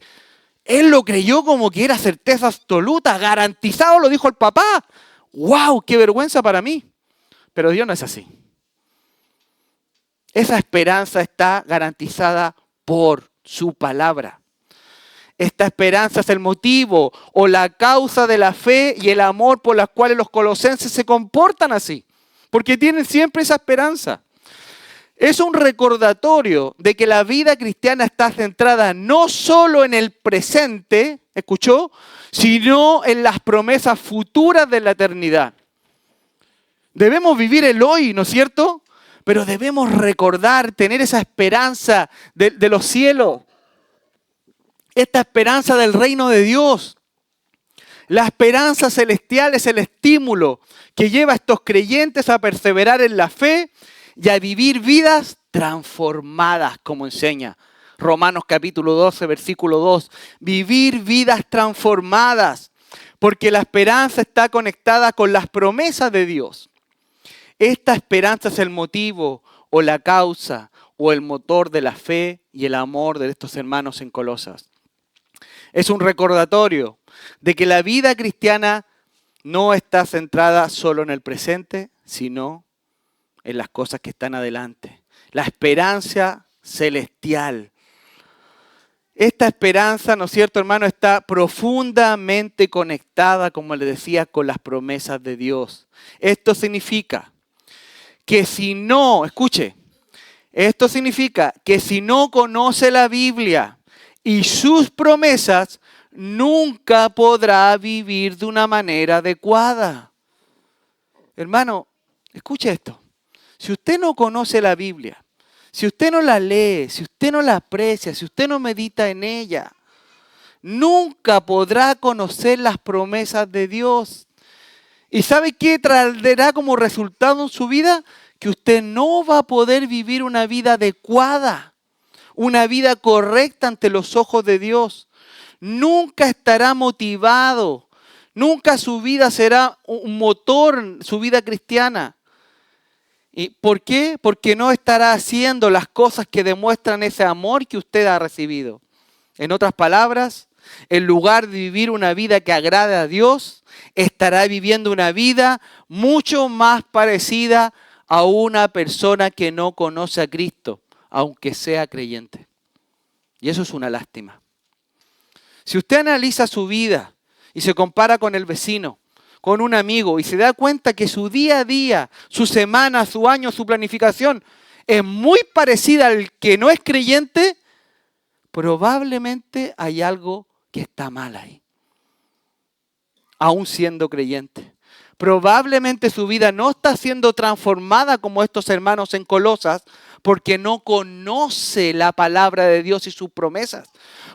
él lo creyó como que era certeza absoluta, garantizado, lo dijo el papá. ¡Wow! ¡Qué vergüenza para mí! Pero Dios no es así. Esa esperanza está garantizada por su palabra. Esta esperanza es el motivo o la causa de la fe y el amor por las cuales los colosenses se comportan así. Porque tienen siempre esa esperanza. Es un recordatorio de que la vida cristiana está centrada no solo en el presente, ¿escuchó?, sino en las promesas futuras de la eternidad. Debemos vivir el hoy, ¿no es cierto? Pero debemos recordar, tener esa esperanza de los cielos, esta esperanza del reino de Dios. La esperanza celestial es el estímulo que lleva a estos creyentes a perseverar en la fe y a vivir vidas transformadas, como enseña Romanos capítulo 12, versículo 2. Vivir vidas transformadas, porque la esperanza está conectada con las promesas de Dios. Esta esperanza es el motivo o la causa o el motor de la fe y el amor de estos hermanos en Colosas. Es un recordatorio de que la vida cristiana no está centrada solo en el presente, sino en las cosas que están adelante. La esperanza celestial. Esta esperanza, ¿no es cierto, hermano?, está profundamente conectada, como le decía, con las promesas de Dios. Esto significa que si no, escuche, esto significa que si no conoce la Biblia y sus promesas, nunca podrá vivir de una manera adecuada. Hermano, escuche esto. Si usted no conoce la Biblia, si usted no la lee, si usted no la aprecia, si usted no medita en ella, nunca podrá conocer las promesas de Dios. ¿Y sabe qué traerá como resultado en su vida? Que usted no va a poder vivir una vida adecuada, una vida correcta ante los ojos de Dios. Nunca estará motivado, nunca su vida será un motor, su vida cristiana. ¿Y por qué? Porque no estará haciendo las cosas que demuestran ese amor que usted ha recibido. En otras palabras, en lugar de vivir una vida que agrade a Dios, estará viviendo una vida mucho más parecida a una persona que no conoce a Cristo, aunque sea creyente. Y eso es una lástima. Si usted analiza su vida y se compara con el vecino, con un amigo, y se da cuenta que su día a día, su semana, su año, su planificación es muy parecida al que no es creyente, probablemente hay algo que está mal ahí, aún siendo creyente. Probablemente su vida no está siendo transformada como estos hermanos en Colosas, porque no conoce la palabra de Dios y sus promesas.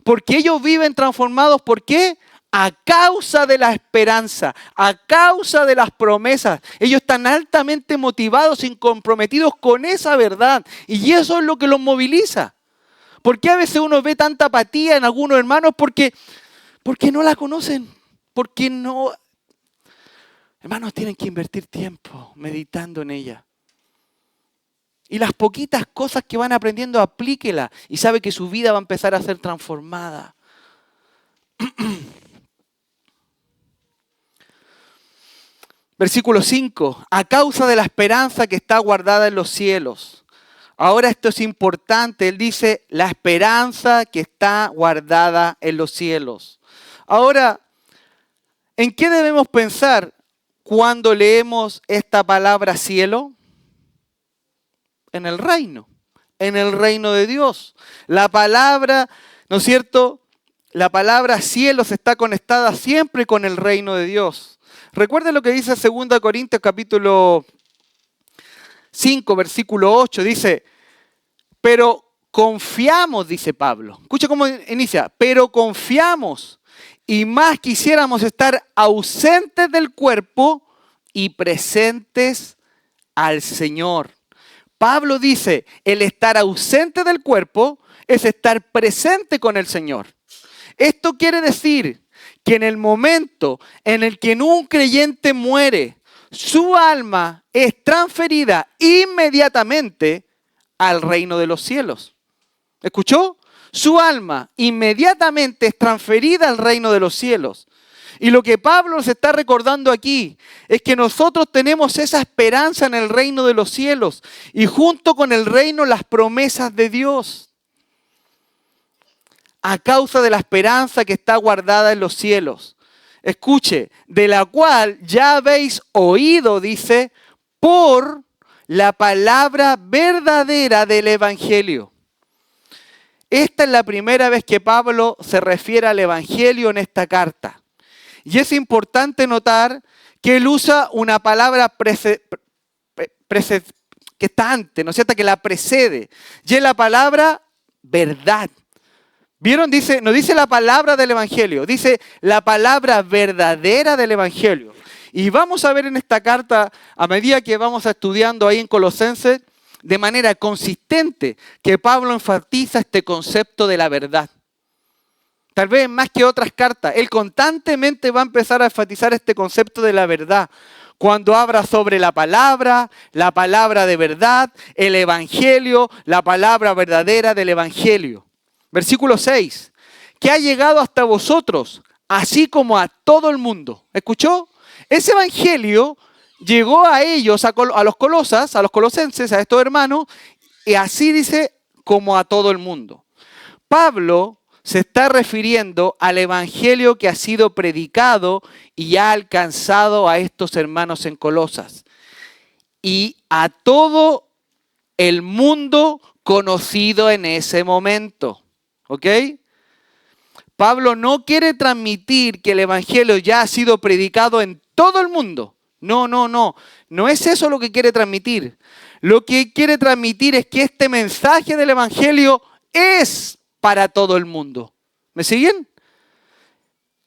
Porque ellos viven transformados, ¿por qué? A causa de la esperanza, a causa de las promesas. Ellos están altamente motivados y comprometidos con esa verdad. Y eso es lo que los moviliza. ¿Por qué a veces uno ve tanta apatía en algunos hermanos? Porque no la conocen. Porque no... Hermanos, tienen que invertir tiempo meditando en ella. Y las poquitas cosas que van aprendiendo, aplíquela y sabe que su vida va a empezar a ser transformada. Versículo 5. A causa de la esperanza que está guardada en los cielos. Ahora esto es importante. Él dice, la esperanza que está guardada en los cielos. Ahora, ¿en qué debemos pensar cuando leemos esta palabra cielo? En el reino de Dios. La palabra, ¿no es cierto? La palabra cielos está conectada siempre con el reino de Dios. Recuerden lo que dice 2 Corintios capítulo 5, versículo 8. Dice, pero confiamos, dice Pablo. Escucha cómo inicia. Pero confiamos y más quisiéramos estar ausentes del cuerpo y presentes al Señor. Pablo dice, el estar ausente del cuerpo es estar presente con el Señor. Esto quiere decir que en el momento en el que un creyente muere, su alma es transferida inmediatamente al reino de los cielos. ¿Escuchó? Su alma inmediatamente es transferida al reino de los cielos. Y lo que Pablo nos está recordando aquí es que nosotros tenemos esa esperanza en el reino de los cielos y junto con el reino las promesas de Dios. A causa de la esperanza que está guardada en los cielos. Escuche, de la cual ya habéis oído, dice, por la palabra verdadera del Evangelio. Esta es la primera vez que Pablo se refiere al Evangelio en esta carta. Y es importante notar que él usa una palabra que está antes, ¿no es cierto? Que la precede. Y es la palabra verdad. ¿Vieron? Dice, no dice la palabra del Evangelio, dice la palabra verdadera del Evangelio. Y vamos a ver en esta carta, a medida que vamos estudiando ahí en Colosenses, de manera consistente, que Pablo enfatiza este concepto de la verdad. Tal vez más que otras cartas, él constantemente va a empezar a enfatizar este concepto de la verdad. Cuando habla sobre la palabra de verdad, el Evangelio, la palabra verdadera del Evangelio. Versículo 6, que ha llegado hasta vosotros, así como a todo el mundo. ¿Escuchó? Ese evangelio llegó a ellos, a los colosenses, a estos hermanos, y así dice, como a todo el mundo. Pablo se está refiriendo al evangelio que ha sido predicado y ha alcanzado a estos hermanos en Colosas. Y a todo el mundo conocido en ese momento. ¿Ok? Pablo no quiere transmitir que el evangelio ya ha sido predicado en todo el mundo. No. No es eso lo que quiere transmitir. Lo que quiere transmitir es que este mensaje del evangelio es para todo el mundo. ¿Me siguen?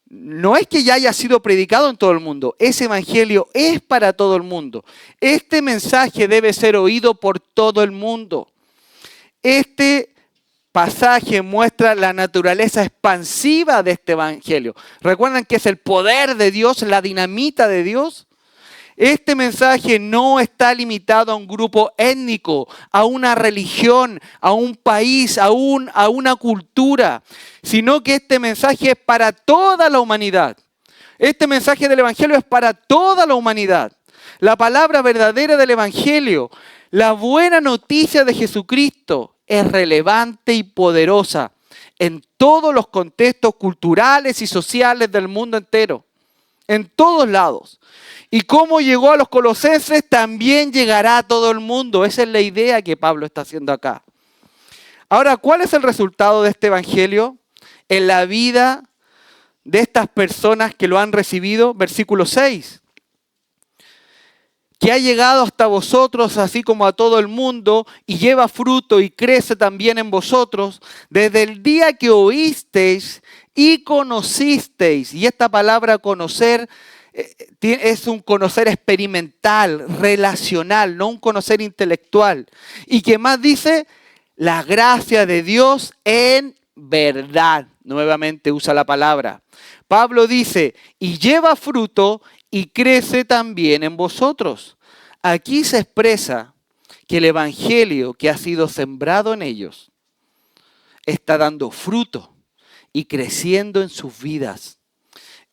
No es que ya haya sido predicado en todo el mundo. Ese evangelio es para todo el mundo. Este mensaje debe ser oído por todo el mundo. Este pasaje muestra la naturaleza expansiva de este evangelio. ¿Recuerdan que es el poder de Dios, la dinamita de Dios? Este mensaje no está limitado a un grupo étnico, a una religión, a un país, a una cultura, sino que este mensaje es para toda la humanidad. Este mensaje del evangelio es para toda la humanidad. La palabra verdadera del evangelio, la buena noticia de Jesucristo, es relevante y poderosa en todos los contextos culturales y sociales del mundo entero, en todos lados. Y como llegó a los colosenses, también llegará a todo el mundo. Esa es la idea que Pablo está haciendo acá. Ahora, ¿cuál es el resultado de este evangelio en la vida de estas personas que lo han recibido? Versículo 6. Que ha llegado hasta vosotros, así como a todo el mundo, y lleva fruto y crece también en vosotros, desde el día que oísteis y conocisteis. Y esta palabra conocer es un conocer experimental, relacional, no un conocer intelectual. Y que más dice, la gracia de Dios en verdad. Nuevamente usa la palabra. Pablo dice, y lleva fruto y crece también en vosotros. Aquí se expresa que el evangelio que ha sido sembrado en ellos está dando fruto y creciendo en sus vidas.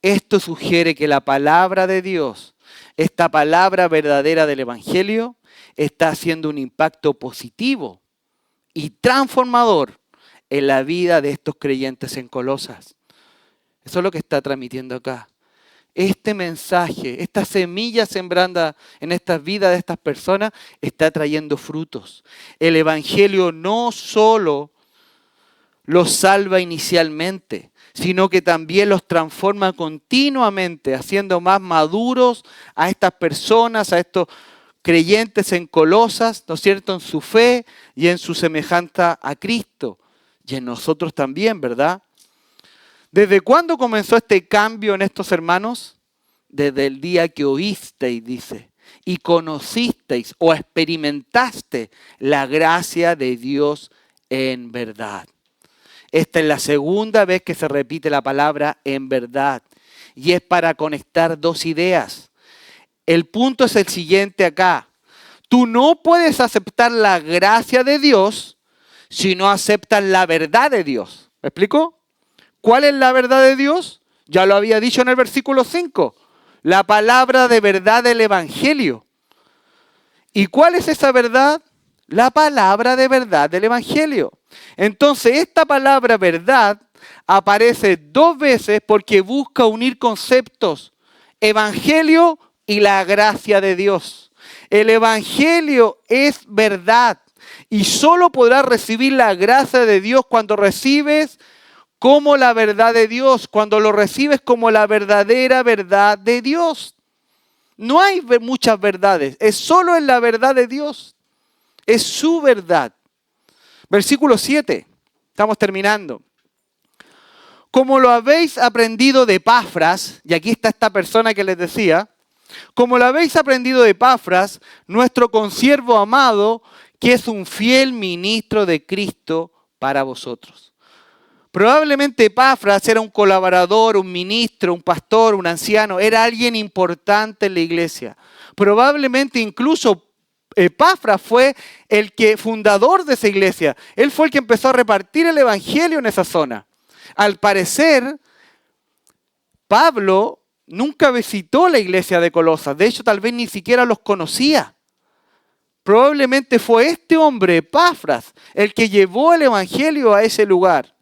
Esto sugiere que la palabra de Dios, esta palabra verdadera del evangelio, está haciendo un impacto positivo y transformador en la vida de estos creyentes en Colosas. Eso es lo que está transmitiendo acá. Este mensaje, esta semilla sembrada en estas vidas de estas personas, está trayendo frutos. El evangelio no solo los salva inicialmente, sino que también los transforma continuamente, haciendo más maduros a estas personas, a estos creyentes en Colosas, ¿no es cierto?, en su fe y en su semejanza a Cristo. Y en nosotros también, ¿verdad? ¿Desde cuándo comenzó este cambio en estos hermanos? Desde el día que oísteis, dice, y conocisteis o experimentaste la gracia de Dios en verdad. Esta es la segunda vez que se repite la palabra en verdad. Y es para conectar dos ideas. El punto es el siguiente acá. Tú no puedes aceptar la gracia de Dios si no aceptas la verdad de Dios. ¿Me explico? ¿Cuál es la verdad de Dios? Ya lo había dicho en el versículo 5. La palabra de verdad del evangelio. ¿Y cuál es esa verdad? La palabra de verdad del evangelio. Entonces, esta palabra verdad aparece dos veces porque busca unir conceptos, evangelio y la gracia de Dios. El evangelio es verdad y solo podrás recibir la gracia de Dios cuando recibes como la verdad de Dios, cuando lo recibes como la verdadera verdad de Dios. No hay muchas verdades, es solo en la verdad de Dios, es su verdad. Versículo 7, estamos terminando. Como lo habéis aprendido de Epafras, y aquí está esta persona que les decía, como lo habéis aprendido de Epafras, nuestro consiervo amado, que es un fiel ministro de Cristo para vosotros. Probablemente Epafras era un colaborador, un ministro, un pastor, un anciano, era alguien importante en la iglesia. Probablemente incluso Epafras fue el fundador de esa iglesia. Él fue el que empezó a repartir el evangelio en esa zona. Al parecer, Pablo nunca visitó la iglesia de Colosas. De hecho, tal vez ni siquiera los conocía. Probablemente fue este hombre, Epafras, el que llevó el evangelio a ese lugar.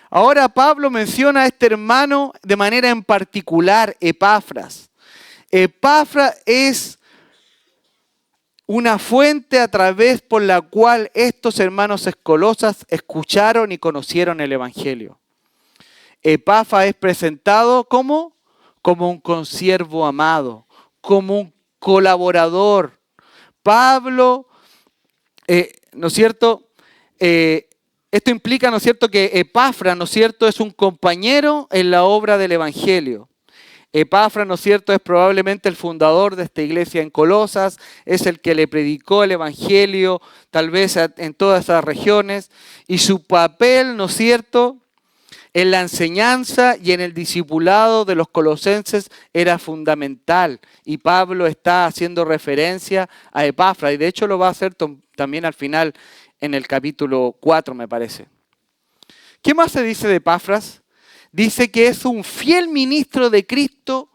Ahora Pablo menciona a este hermano de manera en particular, Epafras. Epafras es una fuente a través por la cual estos hermanos Colosas escucharon y conocieron el evangelio. Epafras es presentado como un consiervo amado, como un colaborador. Pablo, ¿no es cierto?, esto implica, ¿no es cierto?, que Epafras, ¿no es cierto?, es un compañero en la obra del evangelio. Epafras, ¿no es cierto?, es probablemente el fundador de esta iglesia en Colosas, es el que le predicó el evangelio, tal vez en todas esas regiones, y su papel, ¿no es cierto?, en la enseñanza y en el discipulado de los colosenses era fundamental. Y Pablo está haciendo referencia a Epafras, y de hecho lo va a hacer también al final en el capítulo 4, me parece. ¿Qué más se dice de Epafras? Dice que es un fiel ministro de Cristo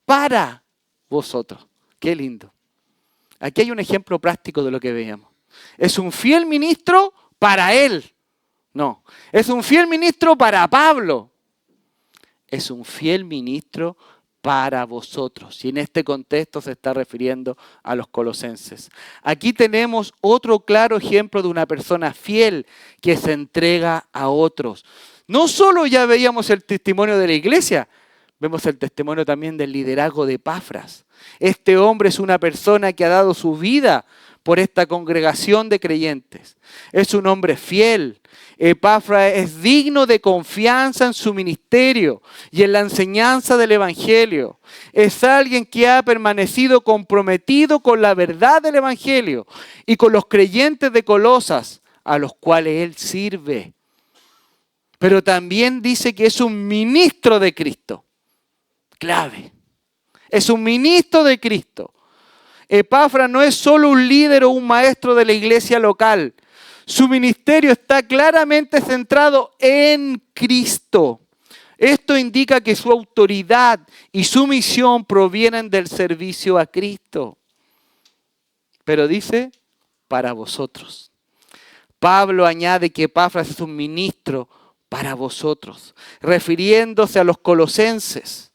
para vosotros. Qué lindo. Aquí hay un ejemplo práctico de lo que veíamos. Es un fiel ministro para él. No, es un fiel ministro para Pablo. Es un fiel ministro para vosotros. Y en este contexto se está refiriendo a los colosenses. Aquí tenemos otro claro ejemplo de una persona fiel que se entrega a otros. No solo ya veíamos el testimonio de la iglesia, vemos el testimonio también del liderazgo de Epafras. Este hombre es una persona que ha dado su vida por esta congregación de creyentes. Es un hombre fiel. Epafras es digno de confianza en su ministerio y en la enseñanza del evangelio. Es alguien que ha permanecido comprometido con la verdad del evangelio y con los creyentes de Colosas a los cuales él sirve. Pero también dice que es un ministro de Cristo. Clave. Es un ministro de Cristo. Epafras no es solo un líder o un maestro de la iglesia local. Su ministerio está claramente centrado en Cristo. Esto indica que su autoridad y su misión provienen del servicio a Cristo. Pero dice, para vosotros. Pablo añade que Epafras es un ministro para vosotros, refiriéndose a los colosenses.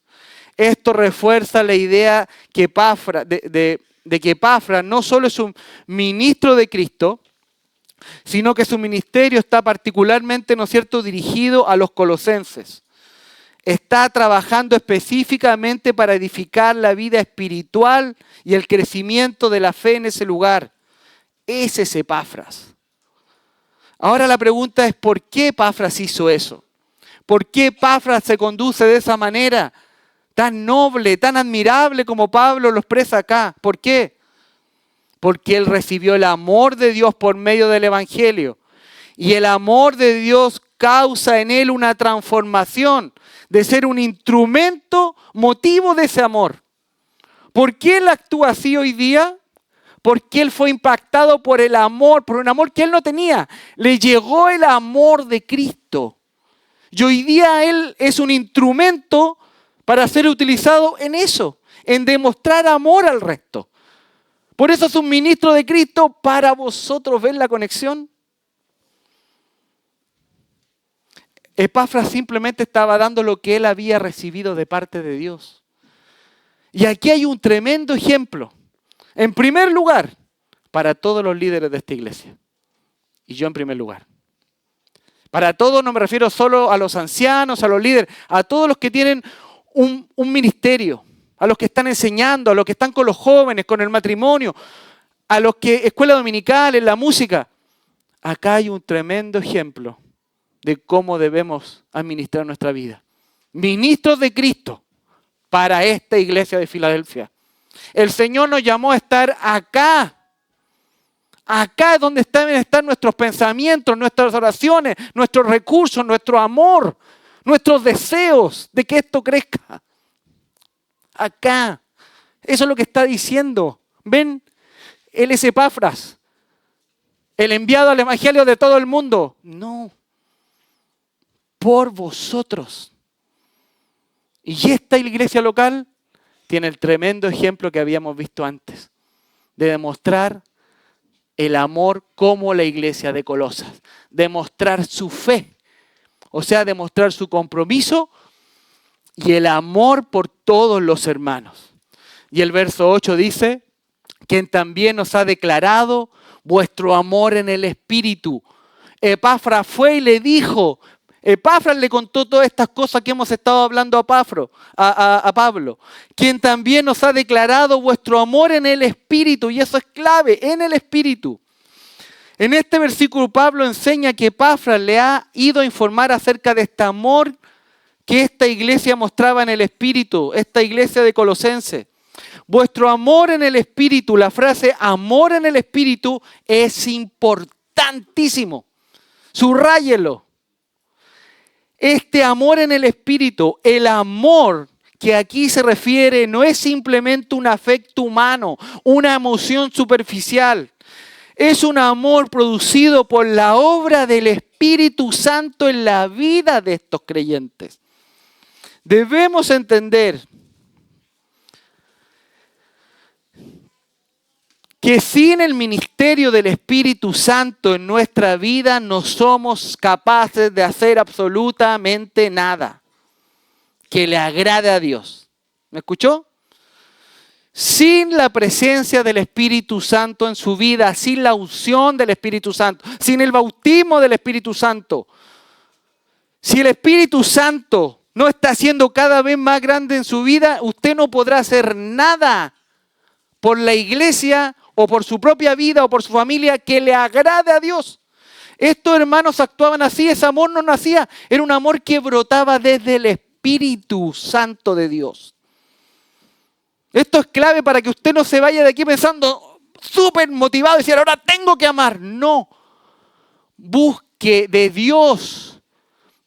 Esto refuerza la idea que de que Epafras no solo es un ministro de Cristo, sino que su ministerio está particularmente, ¿no es cierto?, dirigido a los colosenses. Está trabajando específicamente para edificar la vida espiritual y el crecimiento de la fe en ese lugar. Ese es Epafras. Ahora la pregunta es, ¿por qué Epafras hizo eso? ¿Por qué Epafras se conduce de esa manera tan noble, tan admirable como Pablo lo expresa acá? ¿Por qué? Porque él recibió el amor de Dios por medio del Evangelio. Y el amor de Dios causa en él una transformación de ser un instrumento, motivo de ese amor. ¿Por qué él actúa así hoy día? Porque él fue impactado por el amor, por un amor que él no tenía. Le llegó el amor de Cristo. Y hoy día él es un instrumento para ser utilizado en eso, en demostrar amor al resto. Por eso es un ministro de Cristo para vosotros. ¿Ven la conexión? Epafras simplemente estaba dando lo que él había recibido de parte de Dios. Y aquí hay un tremendo ejemplo. En primer lugar, para todos los líderes de esta iglesia. Y yo en primer lugar. Para todos no me refiero solo a los ancianos, a los líderes, a todos los que tienen un ministerio, a los que están enseñando, a los que están con los jóvenes, con el matrimonio, a los que escuela dominical, en la música. Acá hay un tremendo ejemplo de cómo debemos administrar nuestra vida. Ministros de Cristo para esta iglesia de Filadelfia. El Señor nos llamó a estar acá. Acá es donde deben estar nuestros pensamientos, nuestras oraciones, nuestros recursos, nuestro amor, nuestros deseos de que esto crezca. Acá. Eso es lo que está diciendo. ¿Ven? Él es Epafras, el enviado al evangelio de todo el mundo. No. Por vosotros. Y esta iglesia local tiene el tremendo ejemplo que habíamos visto antes, de demostrar el amor como la iglesia de Colosas, demostrar su fe, o sea, demostrar su compromiso y el amor por todos los hermanos. Y el verso 8 dice, quien también nos ha declarado vuestro amor en el Espíritu. Epafras fue y le dijo, Epafras le contó todas estas cosas que hemos estado hablando a Pablo, quien también nos ha declarado vuestro amor en el Espíritu, y eso es clave, en el Espíritu. En este versículo Pablo enseña que Epafras le ha ido a informar acerca de este amor que esta iglesia mostraba en el Espíritu, esta iglesia de Colosenses. Vuestro amor en el Espíritu, la frase amor en el Espíritu es importantísimo. Subráyelo. Este amor en el Espíritu, el amor que aquí se refiere no es simplemente un afecto humano, una emoción superficial. Es un amor producido por la obra del Espíritu Santo en la vida de estos creyentes. Debemos entender que sin el ministerio del Espíritu Santo en nuestra vida no somos capaces de hacer absolutamente nada que le agrade a Dios. ¿Me escuchó? Sin la presencia del Espíritu Santo en su vida, sin la unción del Espíritu Santo, sin el bautismo del Espíritu Santo, si el Espíritu Santo no está siendo cada vez más grande en su vida, usted no podrá hacer nada por la iglesia o por su propia vida o por su familia que le agrade a Dios. Estos hermanos actuaban así, ese amor no nacía, era un amor que brotaba desde el Espíritu Santo de Dios. Esto es clave para que usted no se vaya de aquí pensando súper motivado y decir, ahora tengo que amar. No, busque de Dios,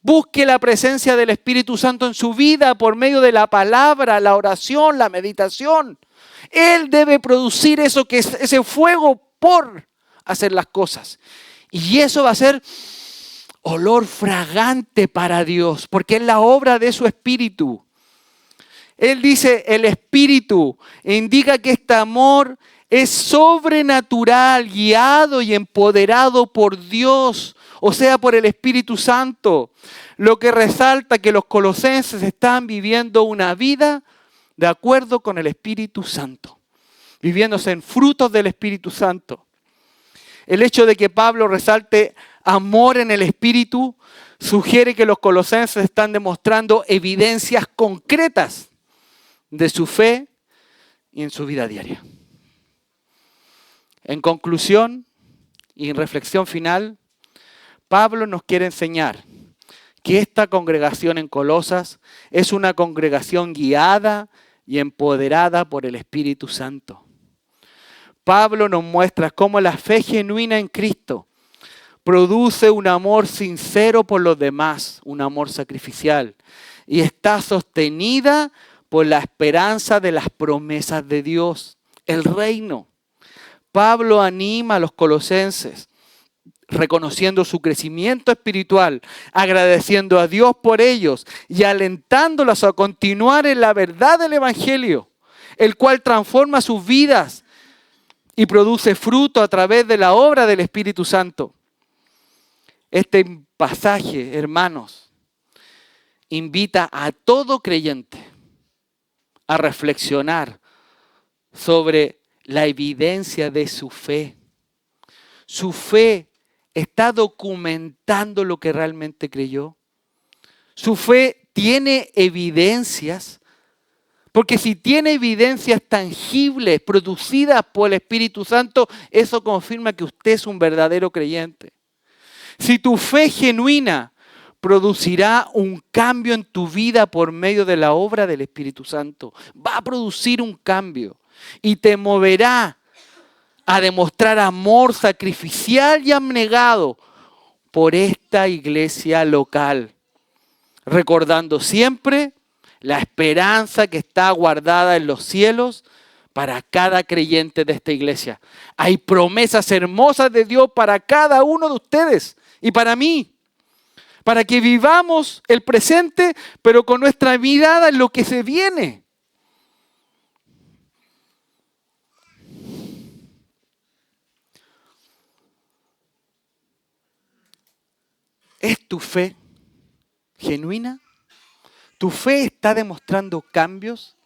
Busque la presencia del Espíritu Santo en su vida por medio de la palabra, la oración, la meditación. Él debe producir eso, que es ese fuego por hacer las cosas. Y eso va a ser olor fragante para Dios, porque es la obra de su Espíritu. Él dice, el Espíritu indica que este amor es sobrenatural, guiado y empoderado por Dios, o sea, por el Espíritu Santo. Lo que resalta que los colosenses están viviendo una vida de acuerdo con el Espíritu Santo, viviéndose en frutos del Espíritu Santo. El hecho de que Pablo resalte amor en el Espíritu sugiere que los colosenses están demostrando evidencias concretas de su fe y en su vida diaria. En conclusión y en reflexión final, Pablo nos quiere enseñar que esta congregación en Colosas es una congregación guiada y empoderada por el Espíritu Santo. Pablo nos muestra cómo la fe genuina en Cristo produce un amor sincero por los demás, un amor sacrificial, y está sostenida por la esperanza de las promesas de Dios, el reino. Pablo anima a los colosenses, reconociendo su crecimiento espiritual, agradeciendo a Dios por ellos y alentándolos a continuar en la verdad del Evangelio, el cual transforma sus vidas y produce fruto a través de la obra del Espíritu Santo. Este pasaje, hermanos, invita a todo creyente a reflexionar sobre la evidencia de su fe. Su fe está documentando lo que realmente creyó. Su fe tiene evidencias, porque si tiene evidencias tangibles producidas por el Espíritu Santo, eso confirma que usted es un verdadero creyente. Si tu fe genuina producirá un cambio en tu vida por medio de la obra del Espíritu Santo, va a producir un cambio y te moverá a demostrar amor sacrificial y abnegado por esta iglesia local, recordando siempre la esperanza que está guardada en los cielos para cada creyente de esta iglesia. Hay promesas hermosas de Dios para cada uno de ustedes y para mí, para que vivamos el presente, pero con nuestra mirada en lo que se viene. ¿Es tu fe genuina? ¿Tu fe está demostrando cambios?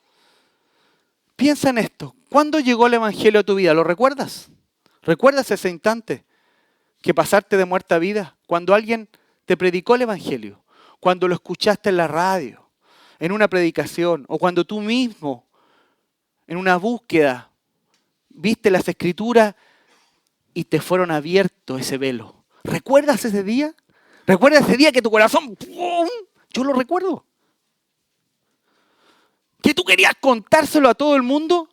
Piensa en esto. ¿Cuándo llegó el Evangelio a tu vida? ¿Lo recuerdas? ¿Recuerdas ese instante que pasaste de muerte a vida? Cuando alguien te predicó el Evangelio, cuando lo escuchaste en la radio, en una predicación, o cuando tú mismo, en una búsqueda, viste las Escrituras y te fueron abiertos ese velo. ¿Recuerdas ese día? ¿Recuerdas ese día que tu corazón, ¡pum! Yo lo recuerdo? Que tú querías contárselo a todo el mundo,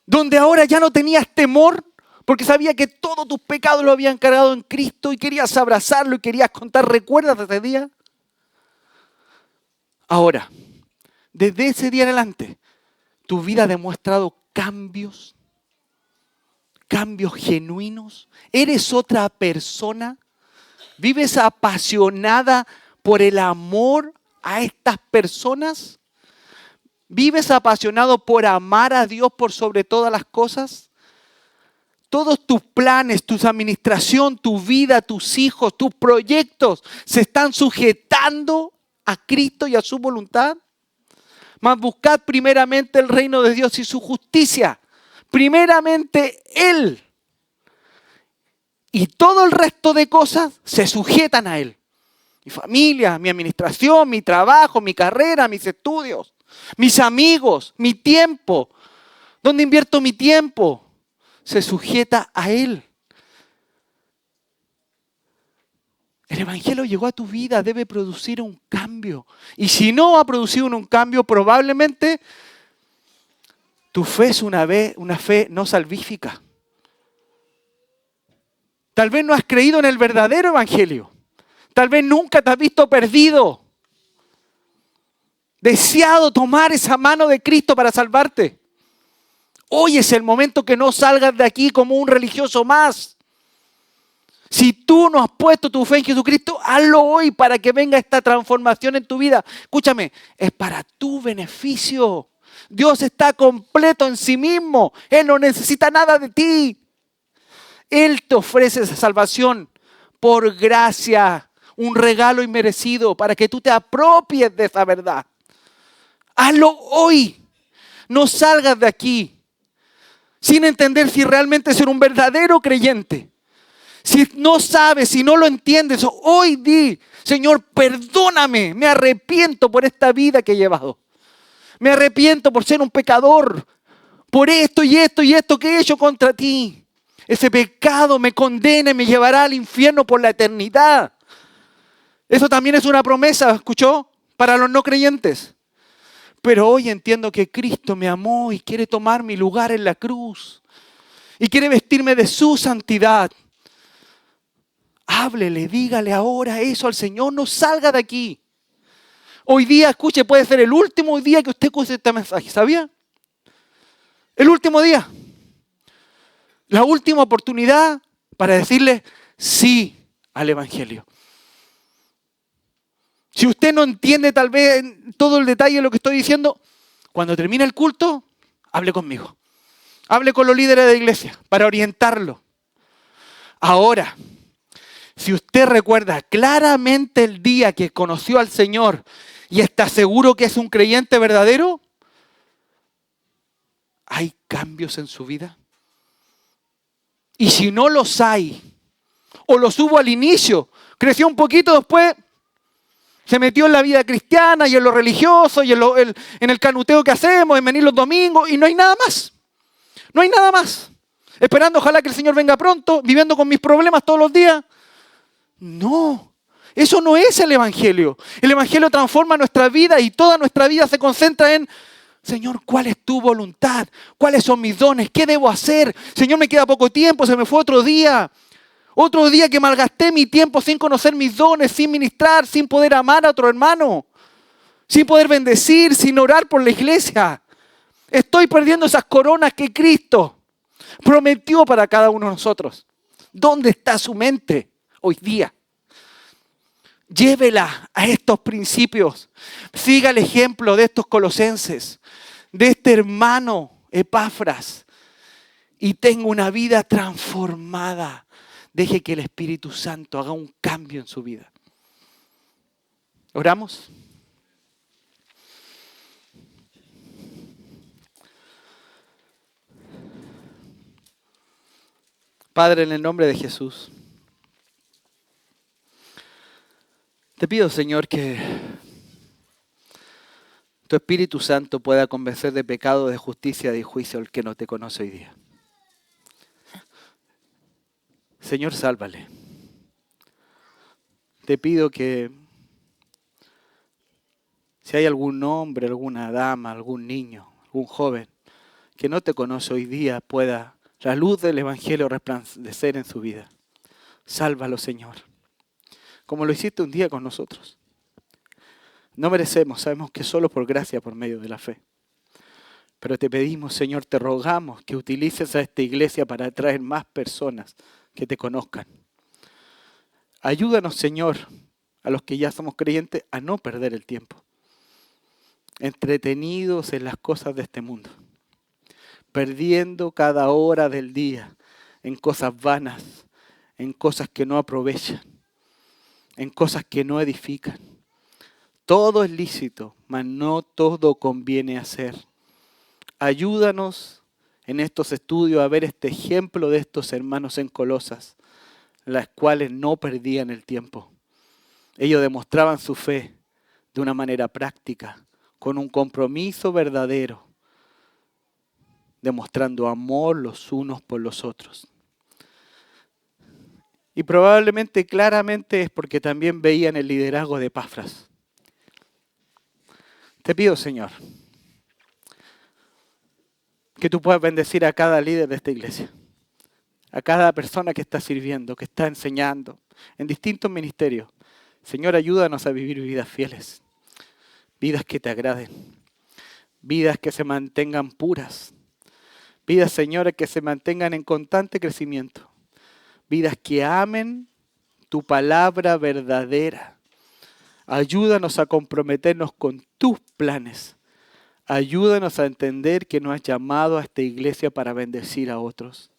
donde ahora ya no tenías temor, porque sabía que todos tus pecados lo habían cargado en Cristo y querías abrazarlo y querías contar. ¿Recuerdas ese día? Ahora, desde ese día en adelante, tu vida ha demostrado cambios genuinos. ¿Eres otra persona? ¿Vives apasionada por el amor a estas personas? ¿Vives apasionado por amar a Dios por sobre todas las cosas? Todos tus planes, tu administración, tu vida, tus hijos, tus proyectos se están sujetando a Cristo y a su voluntad. Mas buscad primeramente el reino de Dios y su justicia. Primeramente Él. Y todo el resto de cosas se sujetan a Él. Mi familia, mi administración, mi trabajo, mi carrera, mis estudios, mis amigos, mi tiempo. ¿Dónde invierto mi tiempo? Se sujeta a Él. El Evangelio llegó a tu vida, debe producir un cambio. Y si no ha producido un cambio, probablemente tu fe es una fe no salvífica. Tal vez no has creído en el verdadero Evangelio. Tal vez nunca te has visto perdido. Deseado tomar esa mano de Cristo para salvarte. Hoy es el momento que no salgas de aquí como un religioso más. Si tú no has puesto tu fe en Jesucristo, hazlo hoy para que venga esta transformación en tu vida. Escúchame, es para tu beneficio. Dios está completo en sí mismo. Él no necesita nada de ti. Él te ofrece esa salvación por gracia, un regalo inmerecido para que tú te apropies de esa verdad. Hazlo hoy. No salgas de aquí sin entender si realmente ser un verdadero creyente. Si no sabes, si no lo entiendes, hoy di, Señor, perdóname, me arrepiento por esta vida que he llevado. Me arrepiento por ser un pecador, por esto y esto y esto que he hecho contra ti. Ese pecado me condena y me llevará al infierno por la eternidad. Eso también es una promesa, ¿escuchó? Para los no creyentes. Pero hoy entiendo que Cristo me amó y quiere tomar mi lugar en la cruz. Y quiere vestirme de su santidad. Háblele, dígale ahora eso al Señor, no salga de aquí. Hoy día, escuche, puede ser el último día que usted escuche este mensaje, ¿sabía? El último día. La última oportunidad para decirle sí al Evangelio. Si usted no entiende tal vez todo el detalle de lo que estoy diciendo, cuando termine el culto, hable conmigo. Hable con los líderes de la iglesia para orientarlo. Ahora, si usted recuerda claramente el día que conoció al Señor y está seguro que es un creyente verdadero, ¿hay cambios en su vida? Y si no los hay, o los hubo al inicio, creció un poquito después, se metió en la vida cristiana y en lo religioso y en el canuteo que hacemos, en venir los domingos y no hay nada más. No hay nada más. Esperando ojalá que el Señor venga pronto, viviendo con mis problemas todos los días. No, eso no es el Evangelio. El Evangelio transforma nuestra vida y toda nuestra vida se concentra en, Señor, ¿cuál es tu voluntad? ¿Cuáles son mis dones? ¿Qué debo hacer? Señor, me queda poco tiempo, se me fue otro día. Otro día que malgasté mi tiempo sin conocer mis dones, sin ministrar, sin poder amar a otro hermano, sin poder bendecir, sin orar por la iglesia. Estoy perdiendo esas coronas que Cristo prometió para cada uno de nosotros. ¿Dónde está su mente hoy día? Llévela a estos principios. Siga el ejemplo de estos colosenses, de este hermano Epafras, y tenga una vida transformada. Deje que el Espíritu Santo haga un cambio en su vida. ¿Oramos? Padre, en el nombre de Jesús, te pido, Señor, que tu Espíritu Santo pueda convencer de pecado, de justicia, de juicio al que no te conoce hoy día. Señor, sálvale. Te pido que si hay algún hombre, alguna dama, algún niño, algún joven que no te conoce hoy día, pueda la luz del Evangelio resplandecer en su vida. Sálvalo, Señor, como lo hiciste un día con nosotros. No merecemos, sabemos que solo por gracia, por medio de la fe. Pero te pedimos, Señor, te rogamos que utilices a esta iglesia para atraer más personas que te conozcan. Ayúdanos, Señor, a los que ya somos creyentes, a no perder el tiempo, entretenidos en las cosas de este mundo, perdiendo cada hora del día en cosas vanas, en cosas que no aprovechan, en cosas que no edifican. Todo es lícito, mas no todo conviene hacer. Ayúdanos en estos estudios a ver este ejemplo de estos hermanos en Colosas, las cuales no perdían el tiempo. Ellos demostraban su fe de una manera práctica, con un compromiso verdadero, demostrando amor los unos por los otros. Y probablemente, claramente, es porque también veían el liderazgo de Epafras. Te pido, Señor, que tú puedas bendecir a cada líder de esta iglesia, a cada persona que está sirviendo, que está enseñando en distintos ministerios, Señor, ayúdanos a vivir vidas fieles, vidas que te agraden, vidas que se mantengan puras, vidas, Señor, que se mantengan en constante crecimiento, vidas que amen tu palabra verdadera. Ayúdanos a comprometernos con tus planes. Ayúdanos a entender que nos has llamado a esta iglesia para bendecir a otros.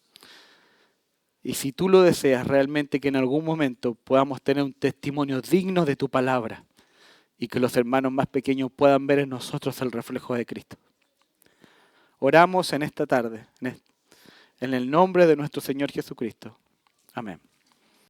Y si tú lo deseas, realmente que en algún momento podamos tener un testimonio digno de tu palabra y que los hermanos más pequeños puedan ver en nosotros el reflejo de Cristo. Oramos en esta tarde, en el nombre de nuestro Señor Jesucristo. Amén.